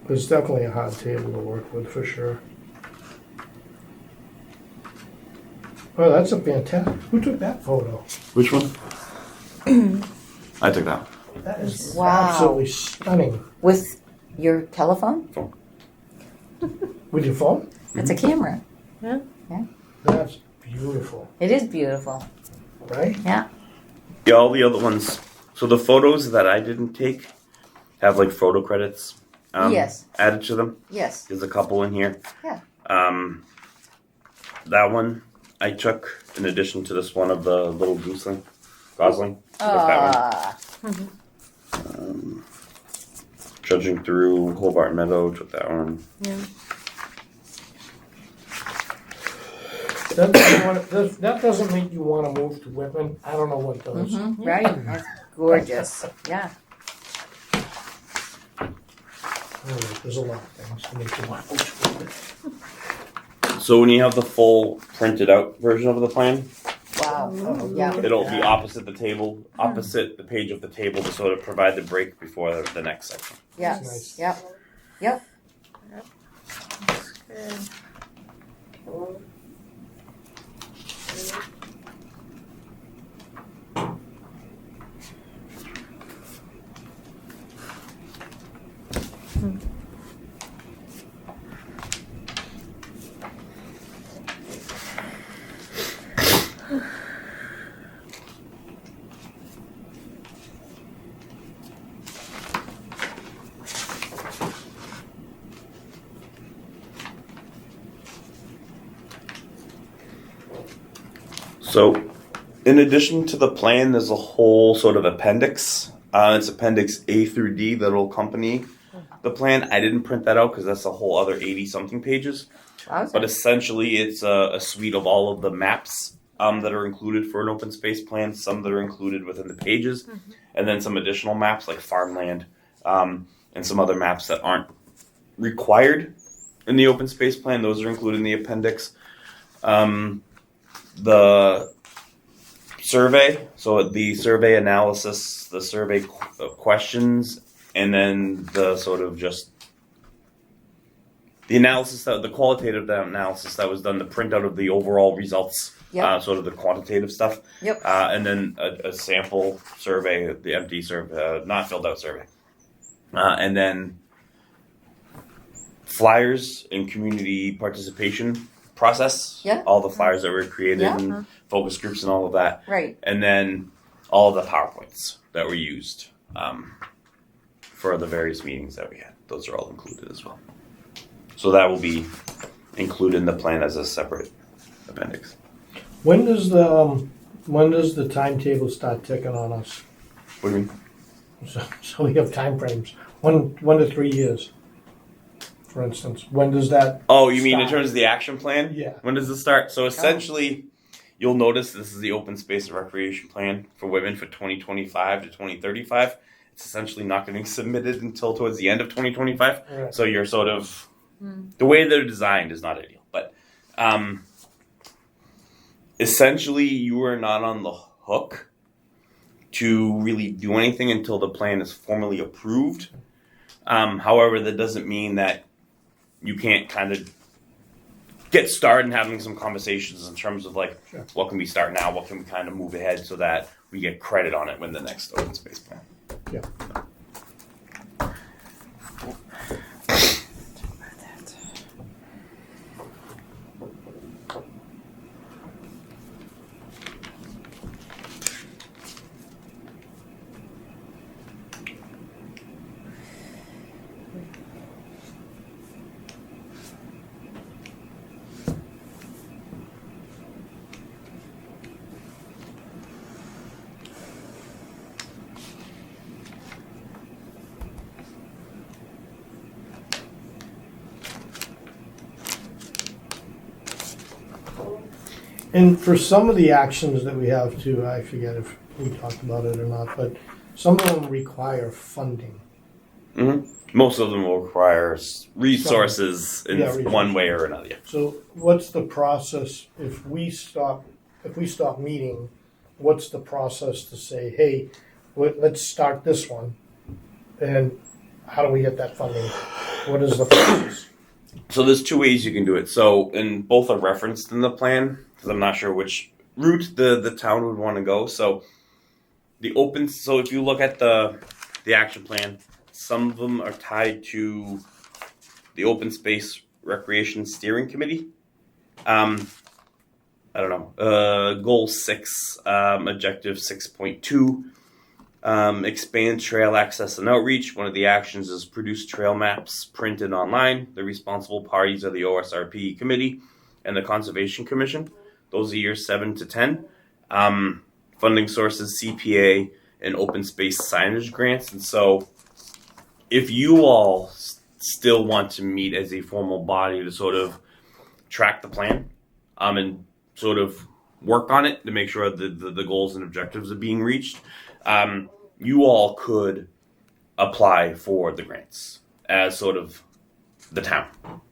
Speaker 4: It's definitely a hard table to work with for sure. Oh, that's a fantastic. Who took that photo?
Speaker 5: Which one? I took that one.
Speaker 4: That is
Speaker 1: Wow.
Speaker 4: absolutely stunning.
Speaker 1: With your telephone?
Speaker 4: With your phone?
Speaker 1: It's a camera.
Speaker 4: That's beautiful,
Speaker 1: It is beautiful.
Speaker 4: right?
Speaker 1: Yeah.
Speaker 5: Yeah, all the other ones. So the photos that I didn't take have like photo credits
Speaker 1: Yes.
Speaker 5: added to them.
Speaker 1: Yes.
Speaker 5: There's a couple in here.
Speaker 1: Yeah.
Speaker 5: That one I took in addition to this one of the little gosling. I took that one.
Speaker 1: Ah.
Speaker 5: Trudging through Hobart Meadow, took that one.
Speaker 3: Yeah.
Speaker 4: That doesn't make you want to move to Whitman. I don't know what does.
Speaker 1: Mhm, right. That's gorgeous. Yeah.
Speaker 4: There's a lot of things to make you want to move to Whitman.
Speaker 5: So when you have the full printed out version of the plan,
Speaker 1: Wow. Yeah.
Speaker 5: it'll be opposite the table, opposite the page of the table to sort of provide the break before the next section.
Speaker 1: Yeah.
Speaker 4: Nice.
Speaker 1: Yep. Yep.
Speaker 3: Good.
Speaker 5: So, in addition to the plan, there's a whole sort of appendix. It's Appendix A through D that'll accompany the plan. I didn't print that out because that's a whole other 80-something pages.
Speaker 1: Wowza.
Speaker 5: But essentially, it's a suite of all of the maps that are included for an open space plan, some that are included within the pages, and then some additional maps like farmland and some other maps that aren't required in the open space plan. Those are included in the appendix. The survey, so the survey analysis, the survey questions, and then the sort of just the analysis, the qualitative analysis that was done, the printout of the overall results,
Speaker 1: Yep.
Speaker 5: sort of the quantitative stuff,
Speaker 1: Yep.
Speaker 5: and then a sample survey, the empty survey, not filled out survey, and then flyers and community participation process,
Speaker 1: Yeah.
Speaker 5: all the flyers that were created
Speaker 1: Yeah.
Speaker 5: and focus groups and all of that,
Speaker 1: Right.
Speaker 5: and then all the PowerPoints that were used for the various meetings that we had. Those are all included as well. So that will be included in the plan as a separate appendix.
Speaker 4: When does the timetable start ticking on us?
Speaker 5: What do you mean?
Speaker 4: So we have time frames. 1 to 3 years, for instance. When does that?
Speaker 5: Oh, you mean in
Speaker 4: start?
Speaker 5: terms of the action plan?
Speaker 4: Yeah.
Speaker 5: When does it start? So essentially, you'll notice this is the open space and recreation plan for Whitman for 2025 to 2035. It's essentially not getting submitted until towards the end of 2025.
Speaker 4: Right.
Speaker 5: So you're sort of, the way they're designed is not ideal. But essentially, you are not on the hook to really do anything until the plan is formally approved. However, that doesn't mean that you can't kind of get started and having some conversations in terms of like,
Speaker 2: Sure.
Speaker 5: what can we start now? What can we kind of move ahead so that we get credit on it when the next open space plan.
Speaker 2: Yeah.
Speaker 4: And for some of the actions that we have to, I forget if we talked about it or not, but some of them require funding.
Speaker 5: Mm-hmm. Most of them will require resources in
Speaker 4: Yeah, resources.
Speaker 5: one way or another.
Speaker 4: So what's the process if we stop meeting? What's the process to say, hey, let's start this one, and how do we get that funding? What is the process?
Speaker 5: So there's two ways you can do it. So, and both are referenced in the plan, because I'm not sure which route the town would want to go. So so if you look at the action plan, some of them are tied to the Open Space Recreation Steering Committee. I don't know. Goal 6, objective 6.2. Expand trail access and outreach. One of the actions is produce trail maps printed online. The responsible parties are the OSRP committee and the Conservation Commission. Those are years 7 to 10. Funding sources, CPA and open space signage grants. And so if you all still want to meet as a formal body to sort of track the plan and sort of work on it to make sure that the goals and objectives are being reached, you all could apply for the grants as sort of the town.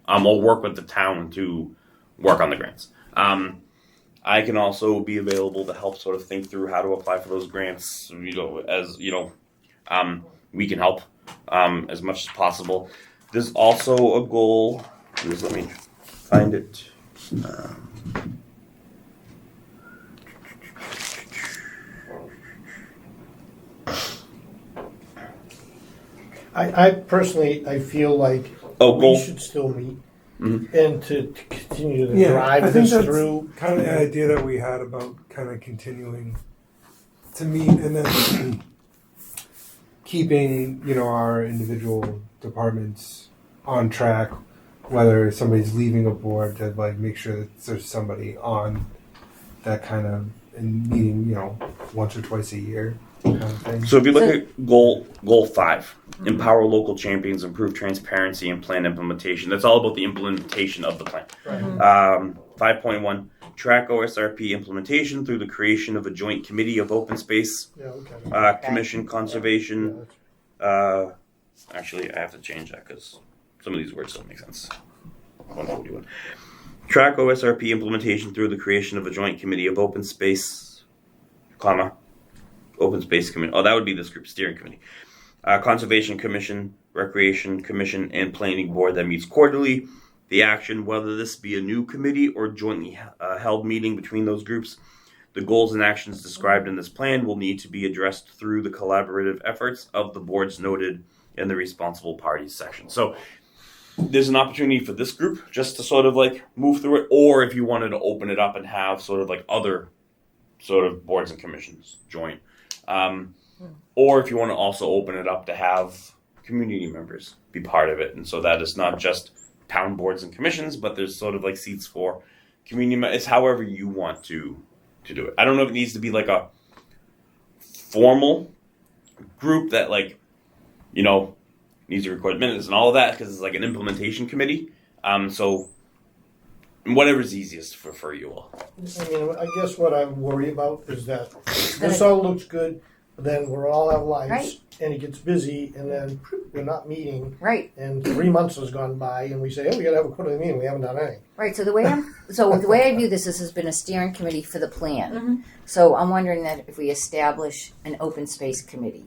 Speaker 5: We'll work with the town to work on the grants. I can also be available to help sort of think through how to apply for those grants. We can help as much as possible. There's also a goal. Just let me find it.
Speaker 4: I personally feel like we should still meet and to continue to drive
Speaker 2: I think
Speaker 4: this
Speaker 2: that's
Speaker 4: through.
Speaker 2: kind of the idea that we had about kind of continuing to meet and then keeping, our individual departments on track, whether somebody's leaving a board to make sure that there's somebody on that kind of and meeting, once or twice a year kind of thing.
Speaker 5: So if you look at goal 5, empower local champions, improve transparency and plan implementation. That's all about the implementation of the plan.
Speaker 4: Right.
Speaker 5: 5.1, track OSRP implementation through the creation of a joint committee of open space,
Speaker 4: Yeah, okay.
Speaker 5: commission, conservation. Actually, I have to change that because some of these words don't make sense. 141. Track OSRP implementation through the creation of a joint committee of open space, open space committee. Oh, that would be this group, steering committee. Conservation Commission, Recreation Commission, and Planning Board that meets quarterly. The action, whether this be a new committee or jointly held meeting between those groups, the goals and actions described in this plan will need to be addressed through the collaborative efforts of the boards noted in the responsible parties section. So there's an opportunity for this group just to sort of move through it, or if you wanted to open it up and have sort of other sort of boards and commissions join. Or if you want to also open it up to have community members be part of it. And so that is not just town boards and commissions, but there's sort of seats for community members. It's however you want to do it. I don't know if it needs to be a formal group that needs to record minutes and all of that, because it's an implementation committee. So whatever's easiest for you all.
Speaker 4: I mean, I guess what I worry about is that this all looks good, but then we're all our lives,
Speaker 1: Right.
Speaker 4: and it gets busy, and then we're not meeting,
Speaker 1: Right,
Speaker 4: and 3 months has gone by, and we say, hey, we gotta have a quarterly meeting, we haven't done anything.
Speaker 1: right. So the way I view this has been a steering committee for the plan.
Speaker 3: Mhm.
Speaker 1: So I'm wondering that if we establish an open space committee,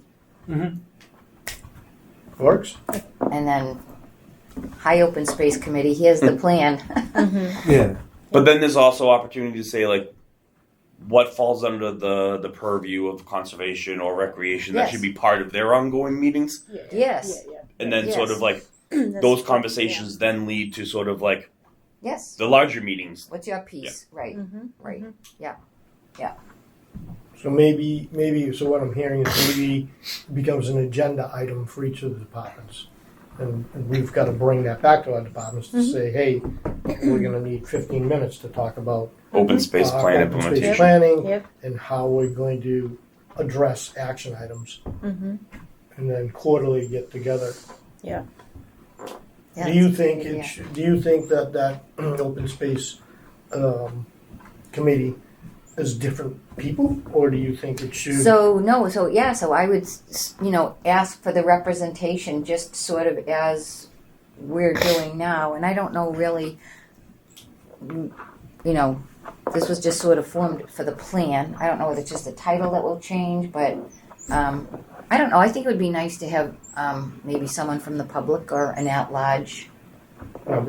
Speaker 4: Works?
Speaker 1: and then high open space committee. Here's the plan.
Speaker 2: Yeah.
Speaker 5: But then there's also opportunity to say like what falls under the purview of conservation or recreation that
Speaker 1: Yes.
Speaker 5: should be part of their ongoing meetings,
Speaker 3: Yeah.
Speaker 1: Yes.
Speaker 3: Yeah.
Speaker 5: and then
Speaker 1: Yes.
Speaker 5: sort of like
Speaker 3: That's
Speaker 5: those
Speaker 3: good,
Speaker 5: conversations then lead to sort of like
Speaker 1: Yes.
Speaker 5: the larger meetings.
Speaker 1: What's your piece? Right.
Speaker 3: Yeah. Mhm.
Speaker 1: Right.
Speaker 4: So maybe, so what I'm hearing is maybe it becomes an agenda item for each of the departments. And we've got to bring that back to our departments to say, hey, we're gonna need 15 minutes to talk about
Speaker 5: Open space plan
Speaker 4: open space
Speaker 5: implementation.
Speaker 4: planning
Speaker 3: Yep.
Speaker 4: and how we're going to address action items.
Speaker 3: Mhm.
Speaker 4: And then quarterly get together.
Speaker 1: Yeah,
Speaker 4: Do you
Speaker 1: that's a
Speaker 4: think
Speaker 1: good idea.
Speaker 4: do you think that open space committee is different people, or do you think it should?
Speaker 1: So I would ask for the representation just sort of as we're doing now, and I don't know really, this was just sort of formed for the plan. I don't know whether it's just the title that will change, but I don't know. I think it would be nice to have maybe someone from the public or an at-large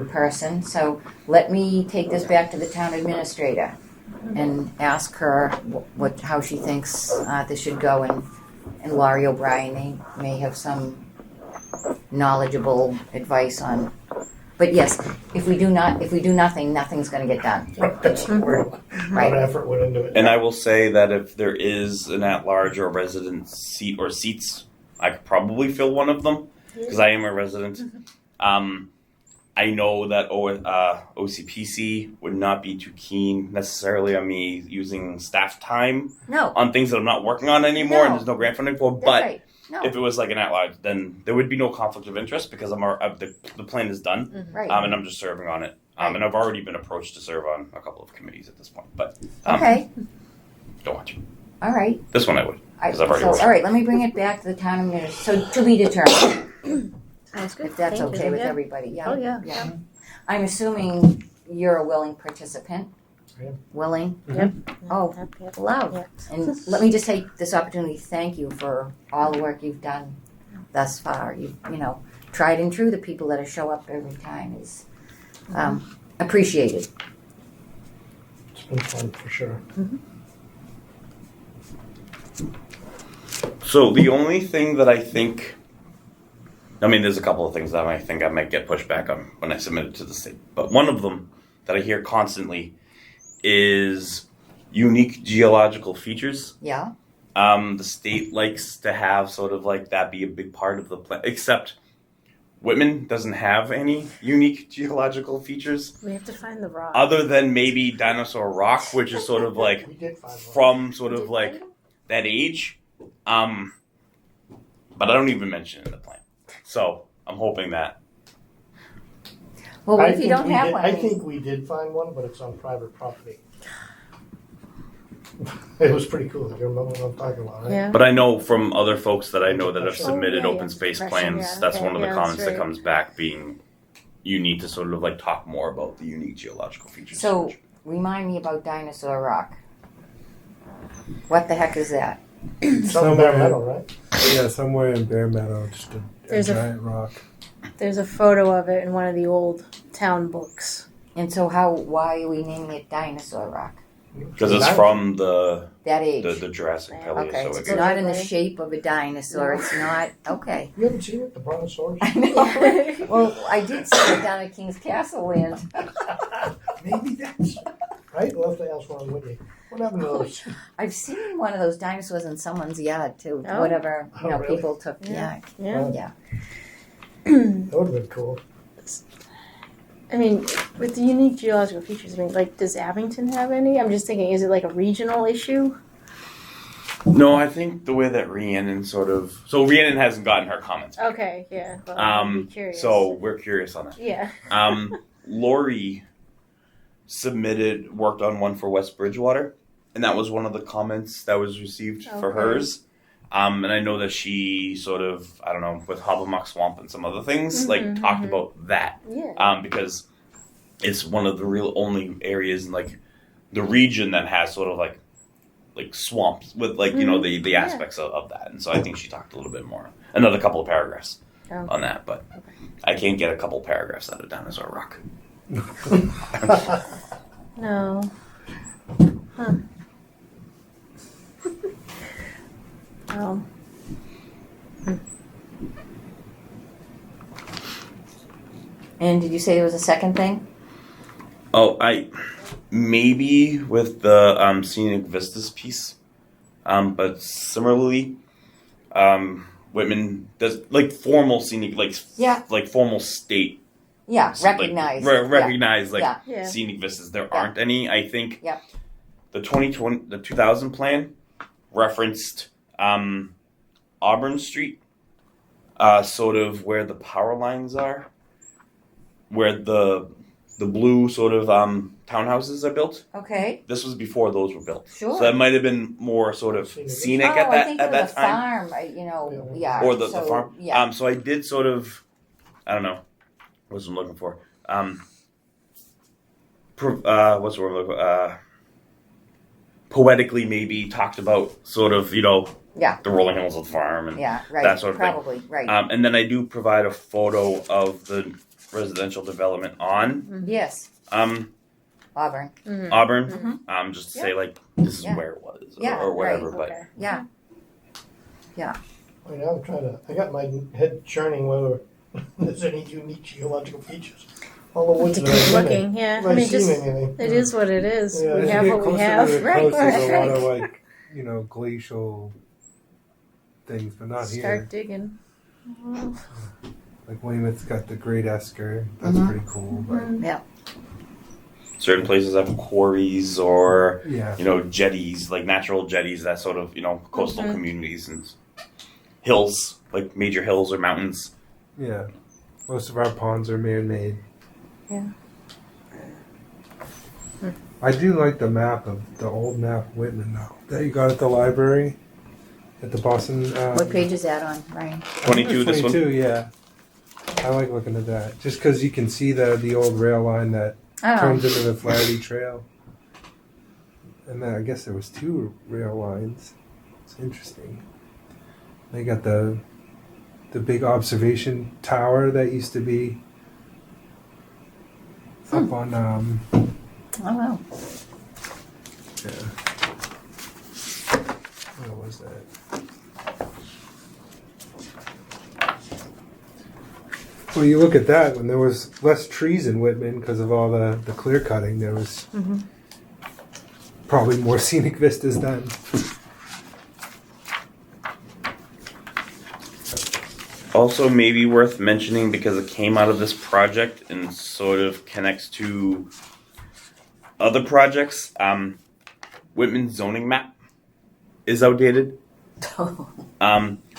Speaker 1: person. So let me take this back to the town administrator and ask her how she thinks this should go, and Laurie O'Brien may have some knowledgeable advice on. But yes, if we do nothing, nothing's going to get done.
Speaker 4: That's what we're doing. A lot of effort went into it.
Speaker 5: And I will say that if there is an at-large or resident seat or seats, I could probably fill one of them because I am a resident. I know that OCPC would not be too keen necessarily on me using staff time
Speaker 1: No,
Speaker 5: on things that I'm not working on anymore and
Speaker 1: No.
Speaker 5: there's no grant funding for.
Speaker 1: that's
Speaker 5: But
Speaker 1: right. No,
Speaker 5: if it was like an at-large, then there would be no conflict of interest because the plan is done,
Speaker 1: right.
Speaker 5: and I'm just serving on it. And I've already been approached to serve on a couple of committees at this point. But
Speaker 1: Okay.
Speaker 5: don't want you.
Speaker 1: All right.
Speaker 5: This one I would.
Speaker 1: I,
Speaker 5: 'Cause I've already
Speaker 1: so,
Speaker 5: worked.
Speaker 1: all right, let me bring it back to the town administrator. So to be determined,
Speaker 3: Sounds good.
Speaker 1: if that's
Speaker 3: Thank
Speaker 1: okay
Speaker 3: you.
Speaker 1: with
Speaker 3: Yeah.
Speaker 1: everybody. Yeah.
Speaker 3: Oh, yeah.
Speaker 1: I'm assuming you're a willing participant.
Speaker 4: I am.
Speaker 1: Willing.
Speaker 3: Yep.
Speaker 1: Oh,
Speaker 3: Yep.
Speaker 1: loud.
Speaker 3: Yep.
Speaker 1: And let me just take this opportunity to thank you for all the work you've done thus far. You tried and true. The people that show up every time is appreciated.
Speaker 4: It's been fun for sure.
Speaker 5: So the only thing that I think, there's a couple of things that I think I might get pushed back on when I submit it to the state. But one of them that I hear constantly is unique geological features.
Speaker 1: Yeah.
Speaker 5: The state likes to have sort of like that be a big part of the plan, except Whitman doesn't have any unique geological features
Speaker 3: We have to find the rock.
Speaker 5: other than maybe Dinosaur Rock, which is sort of like
Speaker 4: We did find one.
Speaker 5: from sort of like that age. But I don't even mention it in the plan. So I'm hoping that.
Speaker 1: Well, what
Speaker 4: I
Speaker 1: if you
Speaker 4: think
Speaker 1: don't
Speaker 4: we
Speaker 1: have
Speaker 4: did-
Speaker 1: one?
Speaker 4: I think we did find one, but it's on private property. It was pretty cool. You remember what I'm talking about, right?
Speaker 3: Yeah.
Speaker 5: But I know from other folks that I know that have
Speaker 4: Oh,
Speaker 5: submitted
Speaker 3: yeah,
Speaker 5: open
Speaker 3: yeah.
Speaker 5: space
Speaker 3: Depression,
Speaker 5: plans,
Speaker 3: yeah,
Speaker 5: that's
Speaker 3: okay,
Speaker 5: one of the
Speaker 3: yeah,
Speaker 5: comments
Speaker 3: that's
Speaker 5: that
Speaker 3: right.
Speaker 5: comes back being you need to sort of like talk more about the unique geological features.
Speaker 1: So remind me about Dinosaur Rock. What the heck is that?
Speaker 4: Something Bear Meadow, right?
Speaker 2: Yeah, somewhere in Bear Meadow, just a
Speaker 3: There's a-
Speaker 2: giant rock.
Speaker 3: There's a photo of it in one of the old town books.
Speaker 1: And so why are we naming it Dinosaur Rock?
Speaker 5: because it's from the
Speaker 1: That age.
Speaker 5: Jurassic
Speaker 3: Yeah.
Speaker 5: Paleozoic.
Speaker 1: Okay, it's
Speaker 5: age.
Speaker 1: not in the shape of a dinosaur. It's not. Okay.
Speaker 4: You haven't seen it, the Brontosaurus?
Speaker 1: I know. Well, I did see it down at King's Castle Land.
Speaker 4: Maybe that's right. We'll have to ask Ron Whitney. What happened to those?
Speaker 1: I've seen one of those dinosaurs in someone's yard too.
Speaker 3: Oh.
Speaker 1: Whatever
Speaker 4: Oh, really?
Speaker 1: people took. Yeah.
Speaker 3: Yeah.
Speaker 1: Yeah.
Speaker 4: That would have been cool.
Speaker 3: I mean, with the unique geological features, does Abington have any? I'm just thinking, is it like a regional issue?
Speaker 5: No, I think the way that Rhiannon Rhiannon hasn't gotten her comments.
Speaker 3: Okay, yeah. Well, I'd be curious.
Speaker 5: So we're curious on that.
Speaker 3: Yeah.
Speaker 5: Lori worked on one for West Bridgewater, and that was one of the comments that was received for
Speaker 3: Okay.
Speaker 5: hers. And I know that she sort of, I don't know, with Hobbamock Swamp and some other things, talked about that.
Speaker 3: Yeah.
Speaker 5: Because it's one of the real only areas in like the region that has sort of like swamps with like, you know, the aspects of that. And so I think she talked a little bit more, another couple of paragraphs on that, but I can't get a couple paragraphs out of Dinosaur Rock.
Speaker 3: No. Huh. Oh.
Speaker 1: And did you say there was a second thing?
Speaker 5: Oh, maybe with the scenic vistas piece, but similarly, Whitman does like formal scenic, like formal state.
Speaker 1: Yeah, recognized.
Speaker 5: Recognize like
Speaker 3: Yeah.
Speaker 5: scenic vistas. There aren't any. I think
Speaker 1: Yep.
Speaker 5: the 2000 plan referenced Auburn Street, sort of where the power lines are, where the blue sort of townhouses are built.
Speaker 1: Okay.
Speaker 5: This was before those were built.
Speaker 1: Sure.
Speaker 5: So that might have been more sort of scenic
Speaker 1: Oh,
Speaker 5: at
Speaker 1: I
Speaker 5: that
Speaker 1: think
Speaker 5: at
Speaker 1: it
Speaker 5: that
Speaker 1: was a
Speaker 5: time.
Speaker 1: farm, yeah.
Speaker 5: Or the
Speaker 1: so,
Speaker 5: farm.
Speaker 1: Yeah.
Speaker 5: So I did sort of, I don't know, what's I'm looking for. What's the word I'm looking for? Poetically maybe talked about sort of, you know,
Speaker 1: Yeah.
Speaker 5: the rolling hills of the farm and
Speaker 1: Yeah, right.
Speaker 5: that sort of thing.
Speaker 1: Probably, right.
Speaker 5: And then I do provide a photo of the residential development on
Speaker 1: Yes, Auburn.
Speaker 5: Auburn, just to say like this is
Speaker 1: Yeah.
Speaker 5: where it was
Speaker 1: Yeah,
Speaker 5: or whatever.
Speaker 3: Okay.
Speaker 5: But
Speaker 1: Yeah.
Speaker 4: I mean, I got my head churning whether there's any unique geological features. All the woods that I've been in.
Speaker 3: Looking, yeah.
Speaker 4: Have
Speaker 3: I mean,
Speaker 4: seen
Speaker 3: just
Speaker 4: anything?
Speaker 3: it is what it is.
Speaker 4: Yeah.
Speaker 3: We
Speaker 2: As you
Speaker 3: have
Speaker 2: get
Speaker 3: what we
Speaker 2: closer to
Speaker 3: have.
Speaker 2: the
Speaker 1: Right,
Speaker 2: coast, there's a
Speaker 1: right.
Speaker 2: lot of like, you know, glacial things, but not
Speaker 3: Start
Speaker 2: here.
Speaker 3: digging.
Speaker 2: Like Weymouth's got the Great Esker. That's pretty cool. But
Speaker 1: Yeah.
Speaker 5: certain places have quarries or
Speaker 2: yeah,
Speaker 5: you know jetties, like natural jetties that sort of, you know, coastal communities and hills, like major hills or mountains.
Speaker 2: yeah. Most of our ponds are man-made.
Speaker 3: Yeah.
Speaker 2: I do like the map of the old map of Whitman though that you got at the library at the Boston.
Speaker 1: What page is that on, Ryan?
Speaker 5: 22, this one?
Speaker 2: 22, yeah. I like looking at that just because you can see the old rail line that turns
Speaker 1: Oh,
Speaker 2: into the Flaherty Trail. And then I guess there was 2 rail lines. It's interesting. They got the big observation tower that used to be up on
Speaker 1: oh wow.
Speaker 2: yeah. Where was that? Well, you look at that, when there was less trees in Whitman because of all the clear cutting, there was probably more scenic vistas then.
Speaker 5: Also, maybe worth mentioning because it came out of this project and sort of connects to other projects. Whitman's zoning map is outdated.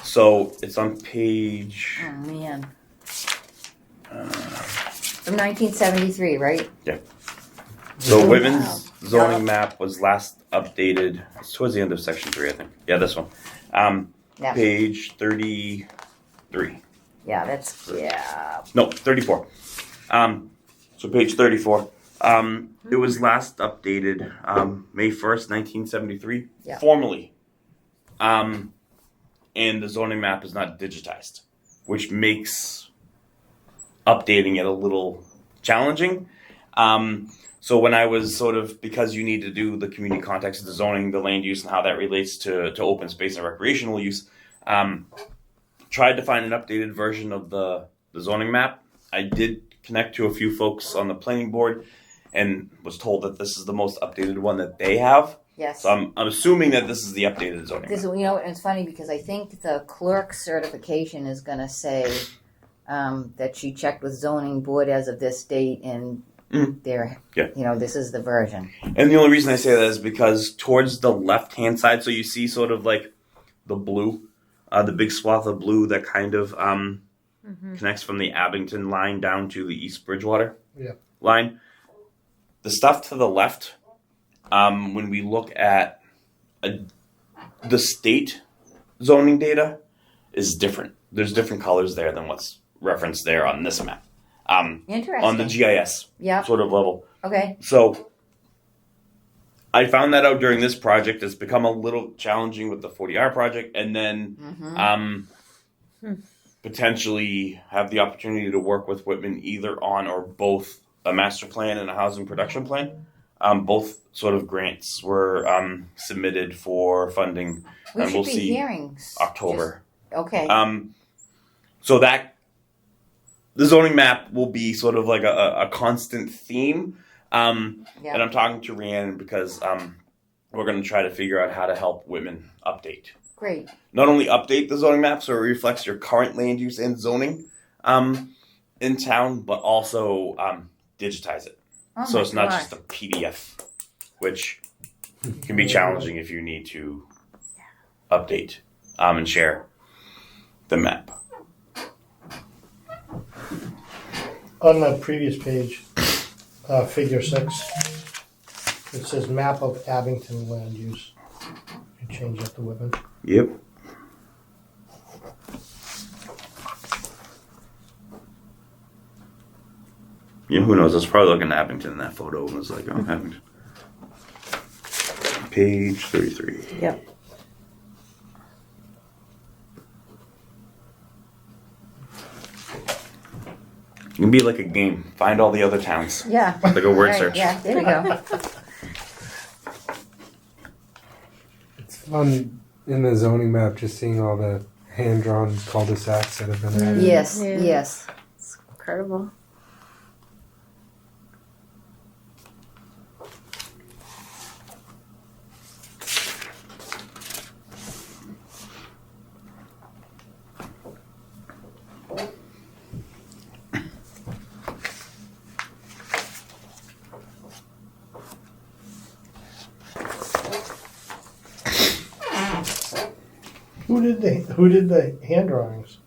Speaker 5: So it's on page.
Speaker 1: Oh man. From 1973, right?
Speaker 5: So
Speaker 1: Oh,
Speaker 5: Whitman's
Speaker 1: wow.
Speaker 5: zoning map was last updated. It's towards the end of section 3, I think. Yeah, this one.
Speaker 1: Yeah.
Speaker 5: Page 33.
Speaker 1: Yeah, that's
Speaker 5: No, 34. So page 34. It was last updated May 1st, 1973,
Speaker 1: Yeah.
Speaker 5: formally. And the zoning map is not digitized, which makes updating it a little challenging. So when I was sort of, because you need to do the community context of the zoning, the land use, and how that relates to open space and recreational use, tried to find an updated version of the zoning map. I did connect to a few folks on the planning board and was told that this is the most updated one that they have.
Speaker 1: yes.
Speaker 5: So I'm assuming that this is the updated zoning
Speaker 1: This,
Speaker 5: map.
Speaker 1: you know, and it's funny because I think the clerk certification is going to say that she checked with zoning board as of this date, and they're,
Speaker 5: Yeah.
Speaker 1: you know, this is the version.
Speaker 5: And the only reason I say that is because towards the left-hand side, so you see sort of like the blue, the big swath of blue that kind of connects from the Abington line down to the East Bridgewater
Speaker 4: Yeah.
Speaker 5: line. the stuff to the left, when we look at the state zoning data, is different. There's different colors there than what's referenced there on this map.
Speaker 1: Interesting.
Speaker 5: On the GIS
Speaker 1: Yeah.
Speaker 5: sort of level.
Speaker 1: Okay.
Speaker 5: So I found that out during this project. It's become a little challenging with the 40R project, and then potentially have the opportunity to work with Whitman either on or both a master plan and a housing production plan. Both sort of grants were submitted for funding,
Speaker 1: We
Speaker 5: and
Speaker 1: should
Speaker 5: we'll
Speaker 1: be
Speaker 5: see
Speaker 1: hearing.
Speaker 5: October.
Speaker 1: Okay.
Speaker 5: So that the zoning map will be sort of like a constant theme. And I'm talking to Rhiannon because we're going to try to figure out how to help Whitman update.
Speaker 1: Great.
Speaker 5: Not only update the zoning map so it reflects your current land use and zoning in town, but also digitize it.
Speaker 1: Oh
Speaker 5: So
Speaker 1: my
Speaker 5: it's not
Speaker 1: gosh.
Speaker 5: just a PDF, which can be challenging if you need to update and share the map.
Speaker 4: On the previous page, figure 6, it says map of Abington land use. You change that to Whitman.
Speaker 5: Yep. Yeah, who knows? I was probably looking at Abington in that photo and was like, oh, Abington. Page 33.
Speaker 3: Yep.
Speaker 5: It can be like a game. Find all the other towns.
Speaker 1: Yeah.
Speaker 5: Like a word
Speaker 1: Right,
Speaker 5: search.
Speaker 1: Yeah, there we go.
Speaker 2: It's fun in the zoning map just seeing all the hand-drawn cul-de-sacs that have been added.
Speaker 1: Yes,
Speaker 3: Yeah.
Speaker 1: yes.
Speaker 3: It's incredible.
Speaker 4: Who did the hand drawings?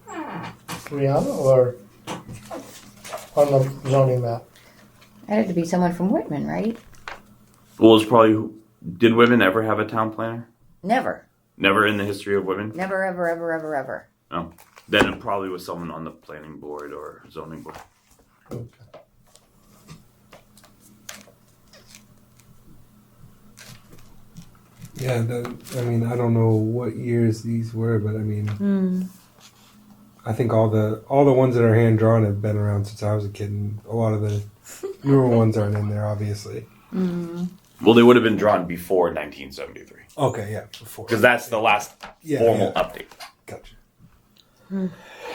Speaker 4: Rihanna or on the zoning map?
Speaker 1: That had to be someone from Whitman, right?
Speaker 5: Well, it's probably. Did Whitman ever have a town planner?
Speaker 1: Never.
Speaker 5: Never in the history of Whitman?
Speaker 1: Never, ever, ever, ever, ever.
Speaker 5: No. Then it probably was someone on the planning board or zoning board.
Speaker 4: Okay.
Speaker 2: Yeah, I mean, I don't know what years these were, but I mean, I think all the ones that are hand drawn have been around since I was a kid, and a lot of the newer ones aren't in there, obviously.
Speaker 5: Well, they would have been drawn before 1973.
Speaker 2: Okay, yeah, before.
Speaker 5: Because that's the last formal
Speaker 2: yeah.
Speaker 5: update.
Speaker 2: Gotcha.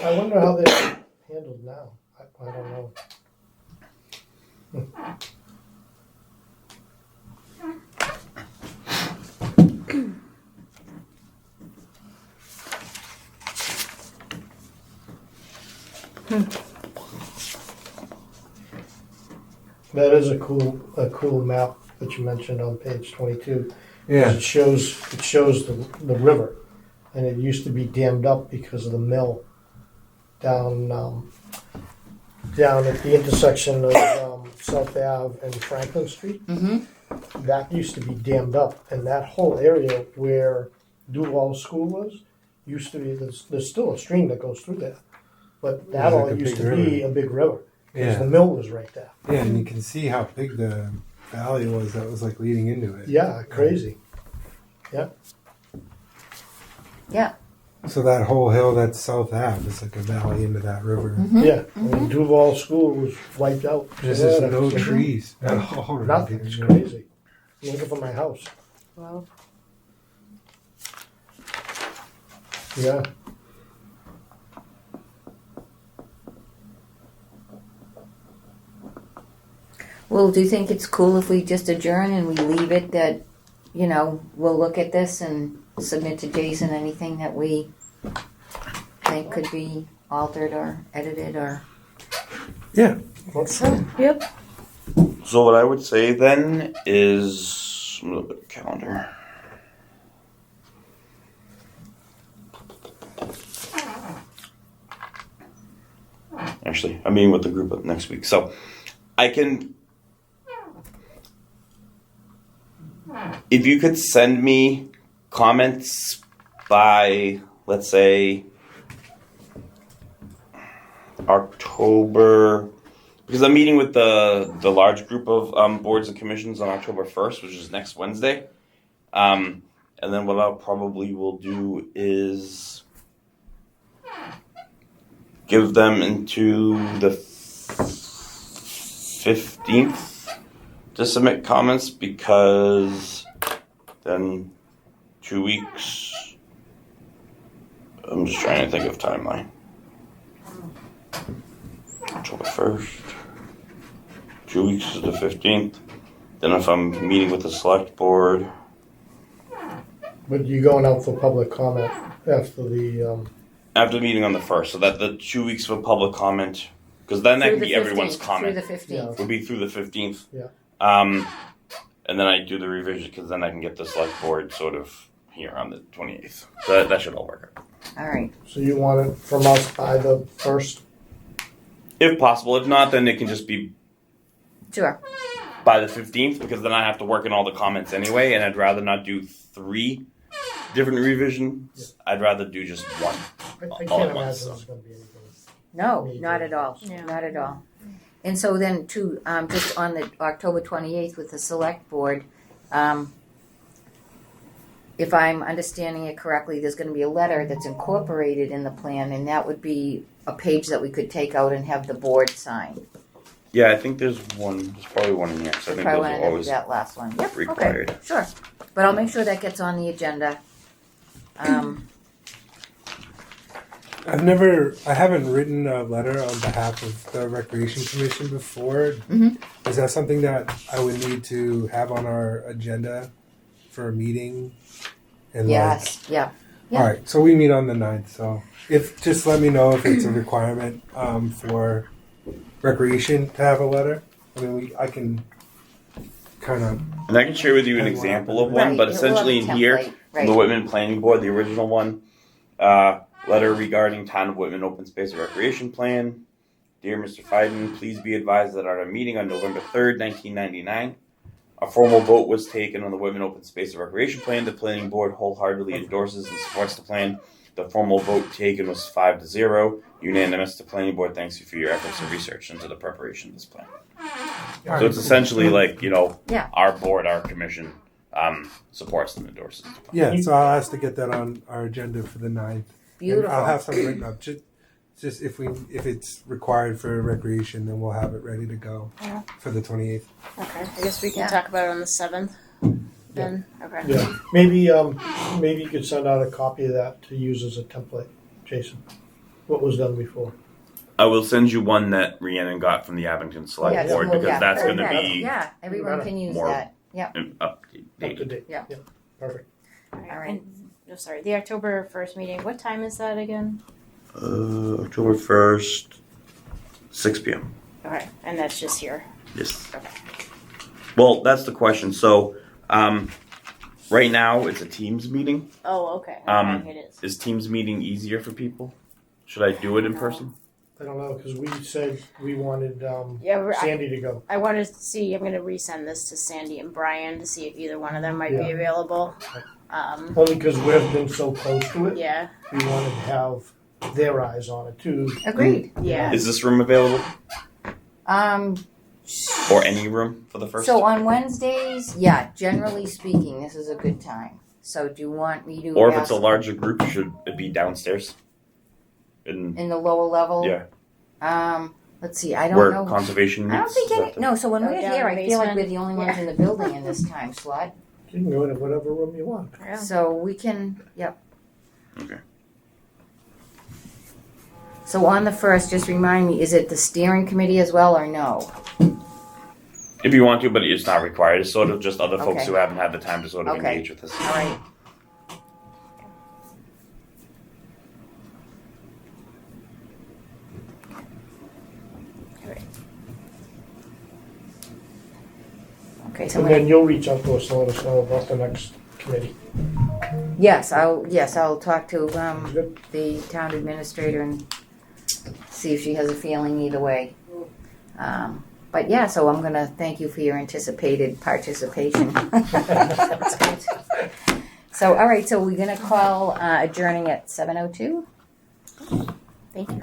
Speaker 4: I wonder how they're handled now. I don't know. That is a cool map that you mentioned on page 22.
Speaker 2: Yeah.
Speaker 4: It shows the river, and it used to be dammed up because of the mill down at the intersection of South Ave and Franklin Street.
Speaker 1: Mm-hmm.
Speaker 4: That used to be dammed up, and that whole area where Duval School was used to be. There's still a stream that goes through there, but that
Speaker 2: Like
Speaker 4: all
Speaker 2: a
Speaker 4: used
Speaker 2: big
Speaker 4: to be
Speaker 2: river.
Speaker 4: a big river because
Speaker 2: Yeah.
Speaker 4: the mill was right there.
Speaker 2: Yeah, and you can see how big the valley was that was like leading into it.
Speaker 4: Yeah, crazy.
Speaker 1: Yeah.
Speaker 2: So that whole hill that's South Ave is like a valley into that river.
Speaker 4: Yeah, when Duval School was wiped out.
Speaker 2: There's
Speaker 4: Yeah,
Speaker 2: just
Speaker 4: that
Speaker 2: no
Speaker 4: was-
Speaker 2: trees at all around
Speaker 4: Nothing.
Speaker 2: here.
Speaker 4: It's crazy. I'm looking for my house.
Speaker 3: Wow.
Speaker 4: Yeah.
Speaker 1: Well, do you think it's cool if we just adjourn and we leave it that, we'll look at this and submit to Jason anything that we think could be altered or edited or?
Speaker 2: Yeah.
Speaker 3: Yep.
Speaker 5: So what I would say then is a little bit of calendar. Actually, I'm meeting with the group next week, so I can if you could send me comments by, let's say, October, because I'm meeting with the large group of boards and commissions on October 1st, which is next Wednesday. And then what I probably will do is give them into the 15th to submit comments, because then 2 weeks. I'm just trying to think of timeline. October 1st. 2 weeks is the 15th. Then if I'm meeting with the select board.
Speaker 4: But you're going out for public comment after the,
Speaker 5: After the meeting on the 1st, so that the 2 weeks for public comment, because then that
Speaker 1: Through
Speaker 5: can
Speaker 1: the
Speaker 5: be everyone's
Speaker 1: 15th,
Speaker 5: comment.
Speaker 1: Through the 15th.
Speaker 5: Would be through the 15th.
Speaker 4: Yeah.
Speaker 5: And then I do the revision, because then I can get the select board sort of here on the 28th. So that should all work out.
Speaker 1: All right.
Speaker 4: so you want it from us by the 1st?
Speaker 5: If possible. If not, then it can just be
Speaker 1: Sure.
Speaker 5: by the 15th, because then I have to work in all the comments anyway, and I'd rather not do 3 different revisions. I'd rather do just one.
Speaker 4: I
Speaker 5: All
Speaker 4: can't
Speaker 5: at
Speaker 4: imagine
Speaker 5: once,
Speaker 4: there's gonna be anything.
Speaker 1: No,
Speaker 4: Maybe.
Speaker 1: not at all.
Speaker 3: Yeah.
Speaker 1: Not at all. And so then, too, just on the October 28th with the select board, if I'm understanding it correctly, there's going to be a letter that's incorporated in the plan, and that would be a page that we could take out and have the board sign.
Speaker 5: Yeah, I think there's one. There's probably one in here. So I think
Speaker 1: Probably
Speaker 5: those
Speaker 1: want
Speaker 5: are
Speaker 1: to do
Speaker 5: always
Speaker 1: that last one. Yep.
Speaker 5: required.
Speaker 1: Okay. Sure. But I'll make sure that gets on the agenda.
Speaker 2: I haven't written a letter on behalf of the Recreation Commission before.
Speaker 1: Mhm.
Speaker 2: Is that something that I would need to have on our agenda for a meeting? And
Speaker 1: Yes. Yeah. Yeah.
Speaker 2: All right, so we meet on the 9th. So just let me know if it's a requirement for recreation to have a letter. I mean, I can kind of.
Speaker 5: And I can share with you an
Speaker 2: And
Speaker 5: example of one,
Speaker 1: Right,
Speaker 5: but
Speaker 1: we'll have
Speaker 5: essentially
Speaker 1: a
Speaker 5: in here,
Speaker 1: template,
Speaker 5: from
Speaker 1: right.
Speaker 5: the Whitman Planning Board, the original one, letter regarding Town of Whitman Open Space and Recreation Plan. Dear Mr. Fiden, please be advised that at our meeting on November 3rd, 1999, a formal vote was taken on the Whitman Open Space and Recreation Plan. The Planning Board wholeheartedly endorses and supports the plan. The formal vote taken was 5-0. Unanimous. The Planning Board thanks you for your efforts and research into the preparation of this plan. So it's essentially like,
Speaker 1: Yeah.
Speaker 5: our board, our commission, supports and endorses the plan.
Speaker 2: Yeah, so I'll ask to get that on our agenda for the 9th. And
Speaker 1: Beautiful.
Speaker 2: I'll have some written up. Just if it's required for recreation, then we'll have it ready to go
Speaker 3: Yeah.
Speaker 2: for the 28th.
Speaker 3: Okay, I guess we can
Speaker 1: Yeah.
Speaker 3: talk about it on the 7th. Then, okay.
Speaker 4: Yeah, maybe you could send out a copy of that to use as a template, Jason. What was done before?
Speaker 5: I will send you one that Rhiannon got from the Abington Select
Speaker 1: Yeah,
Speaker 5: Board,
Speaker 1: well,
Speaker 5: because
Speaker 1: yeah,
Speaker 5: that's going to
Speaker 1: perfect.
Speaker 5: be
Speaker 1: Yeah, everyone can use
Speaker 5: more-
Speaker 1: that. Yeah.
Speaker 5: up
Speaker 4: Up to
Speaker 5: dated.
Speaker 4: date.
Speaker 1: Yeah.
Speaker 4: Perfect.
Speaker 3: All right.
Speaker 1: All right.
Speaker 3: And, sorry, the October 1st meeting, what time is that again?
Speaker 5: October 1st, 6 p.m.
Speaker 3: Okay, and that's just here.
Speaker 5: Yes.
Speaker 3: Okay.
Speaker 5: Well, that's the question. So, right now it's a Teams meeting.
Speaker 3: Oh, okay.
Speaker 5: Um,
Speaker 3: It is.
Speaker 5: Is Teams meeting easier for people? Should I do it in person?
Speaker 4: I don't know, because we said we wanted
Speaker 3: Yeah,
Speaker 4: Sandy to go.
Speaker 3: I want to see. I'm going to resend this to Sandy and Brian to see if either one of them might be
Speaker 4: Yeah.
Speaker 3: available.
Speaker 4: Only because we've been so close to it.
Speaker 3: Yeah,
Speaker 4: We wanted to have their eyes on it too.
Speaker 1: Agreed.
Speaker 3: yeah.
Speaker 5: Is this room available,
Speaker 1: Um,
Speaker 5: or any room for the first?
Speaker 1: so on Wednesdays, yeah, generally speaking, this is a good time. So do you want me to
Speaker 5: Or if
Speaker 1: ask
Speaker 5: it's a larger group, should it be downstairs? In
Speaker 1: in the lower level?
Speaker 5: yeah,
Speaker 1: Let's see, I don't
Speaker 5: where
Speaker 1: know.
Speaker 5: conservation meets.
Speaker 1: I don't think
Speaker 5: is
Speaker 1: any,
Speaker 5: that the-
Speaker 1: no, so when
Speaker 3: Go
Speaker 1: we're
Speaker 3: down
Speaker 1: here,
Speaker 3: the
Speaker 1: I feel like
Speaker 3: basement.
Speaker 1: we're the only ones in the building in this time slot.
Speaker 4: You can go into whatever room you want.
Speaker 3: Yeah.
Speaker 1: So we can, yep.
Speaker 5: Okay.
Speaker 1: So on the 1st, just remind me, is it the steering committee as well or no?
Speaker 5: If you want to, but it's not required. It's sort of just other folks
Speaker 1: Okay.
Speaker 5: who haven't had the time to sort of
Speaker 1: Okay.
Speaker 5: engage with this.
Speaker 1: All right. Okay, so
Speaker 4: And then you'll reach out to us and let us know about the next committee.
Speaker 1: yes, I'll talk to
Speaker 4: Good.
Speaker 1: the town administrator and see if she has a feeling either way. But yeah, so I'm gonna thank you for your anticipated participation. That's good. So all right, so we're gonna call adjourning at 7:02.
Speaker 3: Thank you.